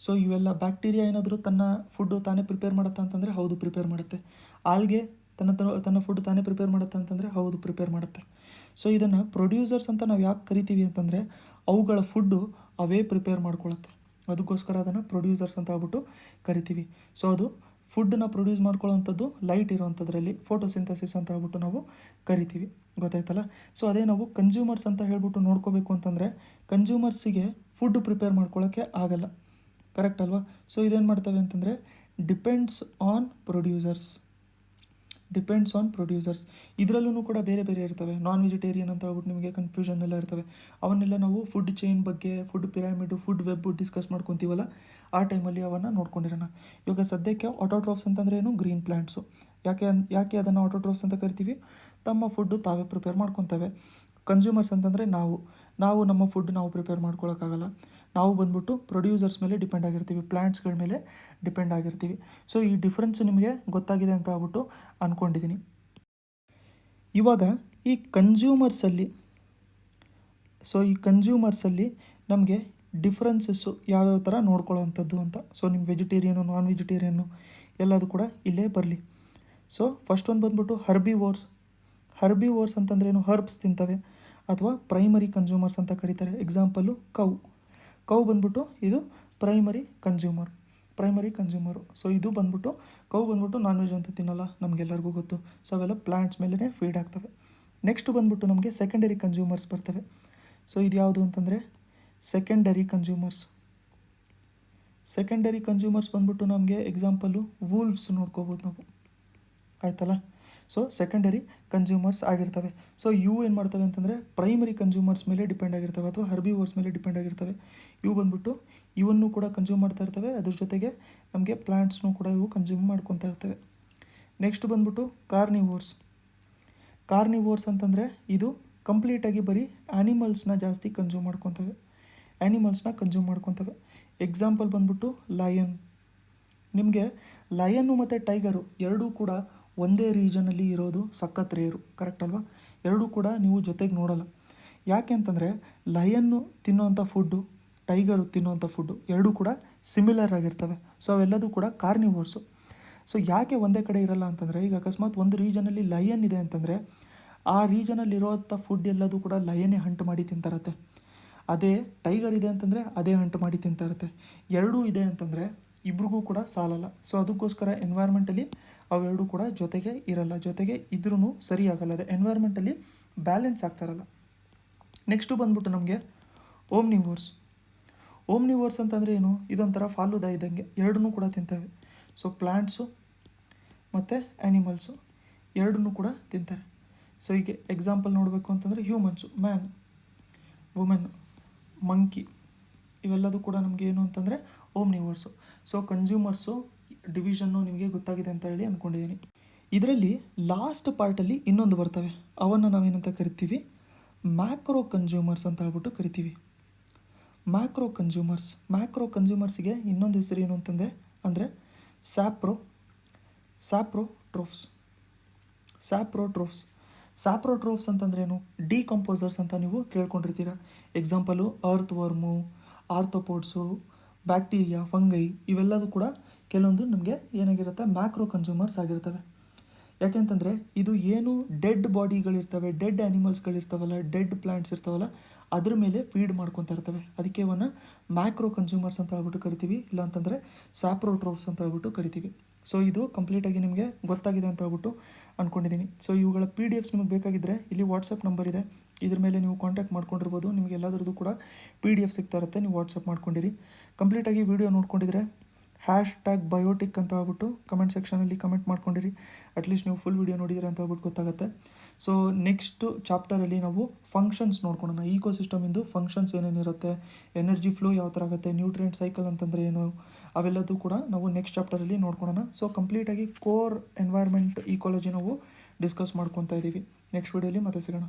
ಸೊ ಇವೆಲ್ಲ ಬ್ಯಾಕ್ಟೀರಿಯಾ ಏನಾದರೂ ತನ್ನ ಫುಡ್ಡು ತಾನೇ ಪ್ರಿಪೇರ್ ಮಾಡುತ್ತಾ ಅಂತಂದರೆ ಹೌದು ಪ್ರಿಪೇರ್ ಮಾಡುತ್ತೆ. ಆಲ್ಗೆ ತನ್ನ ಫುಡ್ ತಾನೇ ಪ್ರಿಪೇರ್ ಮಾಡುತ್ತಾ ಅಂತಂದರೆ ಹೌದು ಪ್ರಿಪೇರ್ ಮಾಡುತ್ತೆ. ಸೊ ಇದನ್ನು ಪ್ರೊಡ್ಯೂಸರ್ಸ್ ಅಂತ ನಾವು ಯಾಕೆ ಕರಿತೀವಿ ಅಂತಂದರೆ ಅವುಗಳ ಫುಡ್ಡು ಅವೇ ಪ್ರಿಪೇರ್ ಮಾಡ್ಕೊಳುತ್ತೆ, ಅದಕ್ಕೋಸ್ಕರ ಅದನ್ನು ಪ್ರೊಡ್ಯೂಸರ್ಸ್ ಅಂತ ಹೇಳ್ಬಿಟ್ಟು ಕರಿತೀವಿ. ಸೊ ಅದು ಫುಡ್ಡನ್ನ ಪ್ರೊಡ್ಯೂಸ್ ಮಾಡ್ಕೊಳ್ಳೋವಂಥದ್ದು ಲೈಟ್ ಇರೋವಂಥದ್ರಲ್ಲಿ ಫೋಟೋಸಿಂಥಸಿಸ್ ಅಂತ ಹೇಳ್ಬಿಟ್ಟು ನಾವು ಕರಿತೀವಿ. ಗೊತ್ತಾಯ್ತಲ್ಲ. ಸೊ ಅದೇ ನಾವು ಕನ್ಸ್ಯೂಮರ್ಸ್ ಅಂತ ಹೇಳ್ಬಿಟ್ಟು ನೋಡ್ಕೋಬೇಕು ಅಂತಂದರೆ ಕನ್ಸ್ಯೂಮರ್ಸಿಗೆ ಫುಡ್ ಪ್ರಿಪೇರ್ ಮಾಡ್ಕೊಳ್ಳೋಕ್ಕೆ ಆಗಲ್ಲ. ಕರೆಕ್ಟ್ ಅಲ್ವಾ? ಸೊ ಇದೇನು ಮಾಡ್ತವೆ ಅಂತಂದರೆ ಡಿಪೆಂಡ್ಸ್ ಆನ್ ಪ್ರೊಡ್ಯೂಸರ್ಸ್. ಇದರಲ್ಲೂ ಕೂಡ ಬೇರೆ ಇರ್ತವೆ. ನಾನ್ ವೆಜಿಟೇರಿಯನ್ ಅಂತ ಹೇಳ್ಬಿಟ್ಟು ನಿಮಗೆ ಕನ್ಫ್ಯೂಷನ್ ಎಲ್ಲ ಇರ್ತವೆ. ಅವನ್ನೆಲ್ಲ ನಾವು ಫುಡ್ ಚೈನ್ ಬಗ್ಗೆ, ಫುಡ್ ಪಿರಾಮಿಡು, ಫುಡ್ ವೆಬ್ ಡಿಸ್ಕಸ್ ಮಾಡ್ಕೊತೀವಲ್ಲ ಆ ಟೈಮಲ್ಲಿ ಅವನ್ನು ನೋಡ್ಕೊಂಡಿರೋಣ. ಇವಾಗ ಸದ್ಯಕ್ಕೆ ಆಟೋಟ್ರೋಫ್ಸ್ ಅಂತಂದರೆ ಏನು, ಗ್ರೀನ್ ಪ್ಲ್ಯಾಂಟ್ಸು. ಯಾಕೆ ಅದನ್ನು ಆಟೋಟ್ರೋಫ್ಸ್ ಅಂತ ಕರಿತೀವಿ, ತಮ್ಮ ಫುಡ್ಡು ತಾವೇ ಪ್ರಿಪೇರ್ ಮಾಡ್ಕೊತವೆ. ಕನ್ಸ್ಯೂಮರ್ಸ್ ಅಂತಂದರೆ ನಾವು ನಮ್ಮ ಫುಡ್ ನಾವು ಪ್ರಿಪೇರ್ ಮಾಡ್ಕೊಳ್ಳೋಕ್ಕಾಗಲ್ಲ. ನಾವು ಬಂದ್ಬಿಟ್ಟು ಪ್ರೊಡ್ಯೂಸರ್ಸ್ ಮೇಲೆ ಡಿಪೆಂಡ್ ಆಗಿರ್ತೀವಿ, ಪ್ಲ್ಯಾಂಟ್ಸ್ಗಳ ಮೇಲೆ ಡಿಪೆಂಡ್ ಆಗಿರ್ತೀವಿ. ಸೊ ಈ ಡಿಫ್ರೆನ್ಸ್ ನಿಮಗೆ ಗೊತ್ತಾಗಿದೆ ಅಂತ ಹೇಳ್ಬಿಟ್ಟು ಅಂದ್ಕೊಂಡಿದ್ದೀನಿ. ಇವಾಗ ಈ ಕನ್ಸ್ಯೂಮರ್ಸಲ್ಲಿ ನಮಗೆ ಡಿಫ್ರೆನ್ಸಸ್ಸು ಯಾವ್ಯಾವ ಥರ ನೋಡ್ಕೊಳ್ಳೋವಂಥದ್ದು ಅಂತ. ಸೊ ನಿಮ್ಮ ವೆಜಿಟೇರಿಯನು, ನಾನ್ ವೆಜಿಟೇರಿಯನ್ನು ಎಲ್ಲದು ಕೂಡ ಇಲ್ಲೇ ಬರಲಿ. ಸೊ ಫಸ್ಟ್ ಒಂದು ಬಂದ್ಬಿಟ್ಟು ಹರ್ಬಿವೋರ್ಸ್ ಅಂತಂದ್ರೆ ಏನು, ಹರ್ಬ್ಸ್ ತಿಂತವೆ ಅಥವಾ ಪ್ರೈಮರಿ ಕನ್ಸ್ಯೂಮರ್ಸ್ ಅಂತ ಕರೀತಾರೆ. ಎಕ್ಸಾಂಪಲ್ಲು ಕೌ ಬಂದ್ಬಿಟ್ಟು ಇದು primary consumer. Primary consumer. So ಇದು ಬಂದ್ಬಿಟ್ಟು ಕೌ ಬಂದ್ಬಿಟ್ಟು ನಾನ್ ವೆಜ್ ಅಂತ ತಿನ್ನಲ್ಲ, ನಮಗೆಲ್ಲರಿಗೂ ಗೊತ್ತು. ಸೊ ಅವೆಲ್ಲ ಪ್ಲಾಂಟ್ಸ್ ಮೇಲೇ ಫೀಡ್ ಆಗ್ತವೆ. ನೆಕ್ಸ್ಟ್ ಬಂದ್ಬಿಟ್ಟು ನಮಗೆ ಸೆಕೆಂಡರಿ ಕನ್ಸ್ಯೂಮರ್ಸ್ ಬರ್ತವೆ. ಸೊ ಇದು ಯಾವುದು ಅಂತಂದರೆ ಸೆಕೆಂಡರಿ ಕನ್ಸ್ಯೂಮರ್ಸ್. ಸೆಕೆಂಡರಿ ಕನ್ಸ್ಯೂಮರ್ಸ್ ಬಂದ್ಬಿಟ್ಟು ನಮಗೆ ಎಕ್ಸಾಂಪಲ್ಲು ವೂಲ್ವ್ಸ್ ನೋಡ್ಕೋಬೋದು ನಾವು, ಆಯ್ತಲ್ಲ. ಸೊ ಸೆಕೆಂಡರಿ ಕನ್ಸ್ಯೂಮರ್ಸ್ ಆಗಿರ್ತವೆ. ಸೊ ಇವು ಏನು ಮಾಡ್ತವೆ ಅಂತಂದರೆ ಪ್ರೈಮರಿ ಕನ್ಸ್ಯೂಮರ್ಸ್ ಮೇಲೆ ಡಿಪೆಂಡ್ ಆಗಿರ್ತವೆ ಅಥವಾ ಹರ್ಬಿವೋರ್ಸ್ ಮೇಲೆ ಡಿಪೆಂಡ್ ಆಗಿರ್ತವೆ. ಇವು ಬಂದ್ಬಿಟ್ಟು ಇವನ್ನು ಕೂಡ ಕನ್ಸ್ಯೂಮ್ ಮಾಡ್ತಾ ಇರ್ತವೆ, ಅದ್ರ ಜೊತೆಗೆ ನಮಗೆ ಪ್ಲಾಂಟ್ಸ್ನೂ ಕೂಡ ಇವು ಕನ್ಸ್ಯೂಮ್ ಮಾಡ್ಕೊತಾ ಇರ್ತವೆ. ನೆಕ್ಸ್ಟ್ ಬಂದ್ಬಿಟ್ಟು ಕಾರ್ನಿವೋರ್ಸ್. ಕಾರ್ನಿವೋರ್ಸ್ ಅಂತಂದರೆ ಇದು ಕಂಪ್ಲೀಟಾಗಿ ಬರೀ ಆ್ಯನಿಮಲ್ಸ್ನ ಜಾಸ್ತಿ ಕನ್ಸ್ಯೂಮ್ ಮಾಡ್ಕೊತವೆ, ಎಕ್ಸಾಂಪಲ್ ಬಂದ್ಬಿಟ್ಟು ಲಯನ್. ನಿಮಗೆ ಲಯನ್ನು ಮತ್ತು ಟೈಗರು ಎರಡೂ ಕೂಡ ಒಂದೇ ರೀಜನಲ್ಲಿ ಇರೋದು ಸಖತ್ ರೇರು, ಕರೆಕ್ಟ್ ಅಲ್ವಾ? ಎರಡೂ ಕೂಡ ನೀವು ಜೊತೆಗೆ ನೋಡೋಲ್ಲ. ಯಾಕೆ ಅಂತಂದರೆ ಲಯನ್ನು ತಿನ್ನೋವಂಥ ಫುಡ್ಡು, ಟೈಗರು ತಿನ್ನೋವಂಥ ಫುಡ್ಡು ಎರಡೂ ಕೂಡ ಸಿಮಿಲರ್ ಆಗಿರ್ತವೆ. ಸೊ ಅವೆಲ್ಲದೂ ಕೂಡ ಕಾರ್ನಿವೋರ್ಸು. ಸೊ ಯಾಕೆ ಒಂದೇ ಕಡೆ ಇರಲ್ಲ ಅಂತಂದರೆ, ಈಗ ಅಕಸ್ಮಾತ್ ಒಂದು ರೀಜನಲ್ಲಿ ಲಯನ್ ಇದೆ ಅಂತಂದರೆ ಆ ರೀಜನಲ್ಲಿ ಇರೋವಂಥ ಫುಡ್ ಎಲ್ಲದೂ ಕೂಡ ಲಯನ್ನೇ ಹಂಟ್ ಮಾಡಿ ತಿಂತಾರತ್ತೆ. ಅದೇ ಟೈಗರ್ ಇದೆ ಅಂತಂದರೆ ಅದೇ ಹಂಟ್ ಮಾಡಿ ತಿಂತಾ ಇರುತ್ತೆ. ಎರಡೂ ಇದೆ ಅಂತಂದರೆ ಇಬ್ರಿಗೂ ಕೂಡ ಸಾಲಲ್ಲ. ಸೊ ಅದಕ್ಕೋಸ್ಕರ ಎನ್ವೈರ್ಮೆಂಟಲಿ ಅವೆರಡೂ ಕೂಡ ಜೊತೆಗೆ ಇರಲ್ಲ, ಜೊತೆಗೆ ಇದ್ರೂ ಸರಿ ಆಗಲ್ಲ, ಅದು ಎನ್ವೈರ್ಮೆಂಟಲಿ ಬ್ಯಾಲೆನ್ಸ್ ಆಗ್ತಾರಲ್ಲ. ನೆಕ್ಸ್ಟು ಬಂದ್ಬಿಟ್ಟು ನಮಗೆ ಓಮ್ನಿವೋರ್ಸ್. ಓಮ್ನಿವೋರ್ಸ್ ಅಂತಂದರೆ ಏನು? ಇದೊಂಥರ ಫಾಲೂದಾ ಇದ್ದಂಗೆ, ಎರಡನ್ನೂ ಕೂಡ ತಿಂತವೆ. ಸೊ ಪ್ಲ್ಯಾಂಟ್ಸು ಮತ್ತು ಆ್ಯನಿಮಲ್ಸು ಎರಡನ್ನೂ ಕೂಡ ತಿಂತಾರೆ. ಸೊ ಹೀಗೆ ಎಕ್ಸಾಂಪಲ್ ನೋಡಬೇಕು ಅಂತಂದರೆ ಹ್ಯೂಮನ್ಸು, ಮ್ಯಾನ್, ವುಮೆನ್, ಮಂಕಿ, ಇವೆಲ್ಲದೂ ಕೂಡ ನಮಗೆ ಏನು ಅಂತಂದರೆ ಓಮ್ನಿವೋರ್ಸು. ಸೊ ಕನ್ಸ್ಯೂಮರ್ಸು ಡಿವಿಷನ್ನು ನಿಮಗೆ ಗೊತ್ತಾಗಿದೆ ಅಂತ ಹೇಳಿ ಅಂದ್ಕೊಂಡಿದ್ದೀನಿ. ಇದರಲ್ಲಿ ಲಾಸ್ಟ್ ಪಾರ್ಟಲ್ಲಿ ಇನ್ನೊಂದು ಬರ್ತವೆ, ಅವನ್ನು ನಾವೇನಂತ ಕರಿತೀವಿ? ಮ್ಯಾಕ್ರೋ ಕನ್ಸ್ಯೂಮರ್ಸ್ ಅಂತ ಹೇಳ್ಬಿಟ್ಟು ಕರಿತೀವಿ. ಮ್ಯಾಕ್ರೋ ಕನ್ಸ್ಯೂಮರ್ಸಿಗೆ ಇನ್ನೊಂದು ಹೆಸರು ಏನು ಅಂತಂದರೆ ಸ್ಯಾಪ್ರೋಟ್ರೋಫ್ಸ್ ಅಂತಂದ್ರೇನು? ಡಿಕಂಪೋಸರ್ಸ್ ಅಂತ ನೀವು ಕೇಳ್ಕೊಂಡಿರ್ತೀರ. Example earthworm, arthropods, bacteria, fungi ಇವೆಲ್ಲದೂ ಕೂಡ ಕೆಲವೊಂದು ನಮಗೆ ಏನಾಗಿರುತ್ತೆ? ಮ್ಯಾಕ್ರೋ ಕನ್ಸ್ಯೂಮರ್ಸ್ ಆಗಿರ್ತವೆ. ಯಾಕೆಂತಂದರೆ ಇದು ಏನು ಡೆಡ್ ಬಾಡಿಗಳಿರ್ತವೆ, ಡೆಡ್ ಆ್ಯನಿಮಲ್ಸ್ಗಳಿರ್ತಾವಲ್ಲ, ಡೆಡ್ ಪ್ಲ್ಯಾಂಟ್ಸ್ ಇರ್ತಾವಲ್ಲ, ಅದ್ರ ಮೇಲೆ ಫೀಡ್ ಮಾಡ್ಕೊತಾ ಇರ್ತವೆ. ಅದಕ್ಕೆ ಅವನ್ನ ಮ್ಯಾಕ್ರೋ ಕನ್ಸ್ಯೂಮರ್ಸ್ ಅಂತ ಹೇಳ್ಬಿಟ್ಟು ಕರಿತೀವಿ, ಇಲ್ಲಾಂತಂದರೆ ಸ್ಯಾಪ್ರೋಟ್ರೋಫ್ಸ್ ಅಂತ ಹೇಳ್ಬಿಟ್ಟು ಕರಿತೀವಿ. ಸೊ ಇದು ಕಂಪ್ಲೀಟಾಗಿ ನಿಮಗೆ ಗೊತ್ತಾಗಿದೆ ಅಂತ ಹೇಳ್ಬಿಟ್ಟು ಅಂದ್ಕೊಂಡಿದ್ದೀನಿ. ಸೊ ಇವುಗಳ PDF ನಿಮಗೆ ಬೇಕಾಗಿದ್ದರೆ ಇಲ್ಲಿ ವಾಟ್ಸಪ್ ನಂಬರ್ ಇದೆ, ಇದ್ರ ಮೇಲೆ ನೀವು ಕಾಂಟ್ಯಾಕ್ಟ್ ಮಾಡ್ಕೊಂಡಿರ್ಬೋದು. ನಿಮಗೆ ಎಲ್ಲದರದ್ದು ಕೂಡ PDF ಸಿಗ್ತಾ ಇರುತ್ತೆ, ನೀವು ವಾಟ್ಸಪ್ ಮಾಡ್ಕೊಂಡಿರಿ. ಕಂಪ್ಲೀಟಾಗಿ ವಿಡಿಯೋ ನೋಡ್ಕೊಂಡಿದ್ರೆ #ಬಯೋಟಿಕ್ ಅಂತ ಹೇಳ್ಬಿಟ್ಟು ಕಮೆಂಟ್ ಸೆಕ್ಷನಲ್ಲಿ ಕಮೆಂಟ್ ಮಾಡ್ಕೊಂಡಿರಿ. ಅಟ್ಲೀಸ್ಟ್ ನೀವು ಫುಲ್ ವಿಡಿಯೋ ನೋಡಿದರೆ ಅಂತ ಹೇಳ್ಬಿಟ್ಟು ಗೊತ್ತಾಗುತ್ತೆ. ಸೊ ನೆಕ್ಸ್ಟ್ ಚಾಪ್ಟರಲ್ಲಿ ನಾವು ಫಂಕ್ಷನ್ಸ್ ನೋಡ್ಕೊಳ್ಳೋಣ. ಈಕೋಸಿಸ್ಟಮಿಂದು ಫಂಕ್ಷನ್ಸ್ ಏನೇನಿರುತ್ತೆ, ಎನರ್ಜಿ ಫ್ಲೋ ಯಾವ ಥರ ಆಗುತ್ತೆ, ನ್ಯೂಟ್ರಿಯೆಂಟ್ ಸೈಕಲ್ ಅಂತಂದರೆ ಏನು, ಅವೆಲ್ಲದೂ ಕೂಡ ನಾವು ನೆಕ್ಸ್ಟ್ ಚಾಪ್ಟರಲ್ಲಿ ನೋಡ್ಕೊಳ್ಳೋಣ. ಸೊ ಕಂಪ್ಲೀಟಾಗಿ ಕೋರ್ ಎನ್ವೈರ್ಮೆಂಟ್ ಈಕಾಲಜಿ ನಾವು ಡಿಸ್ಕಸ್ ಮಾಡ್ಕೊತಾ ಇದ್ದೀವಿ. ನೆಕ್ಸ್ಟ್ ವಿಡಿಯೋಲಿ ಮತ್ತೆ ಸಿಗೋಣ.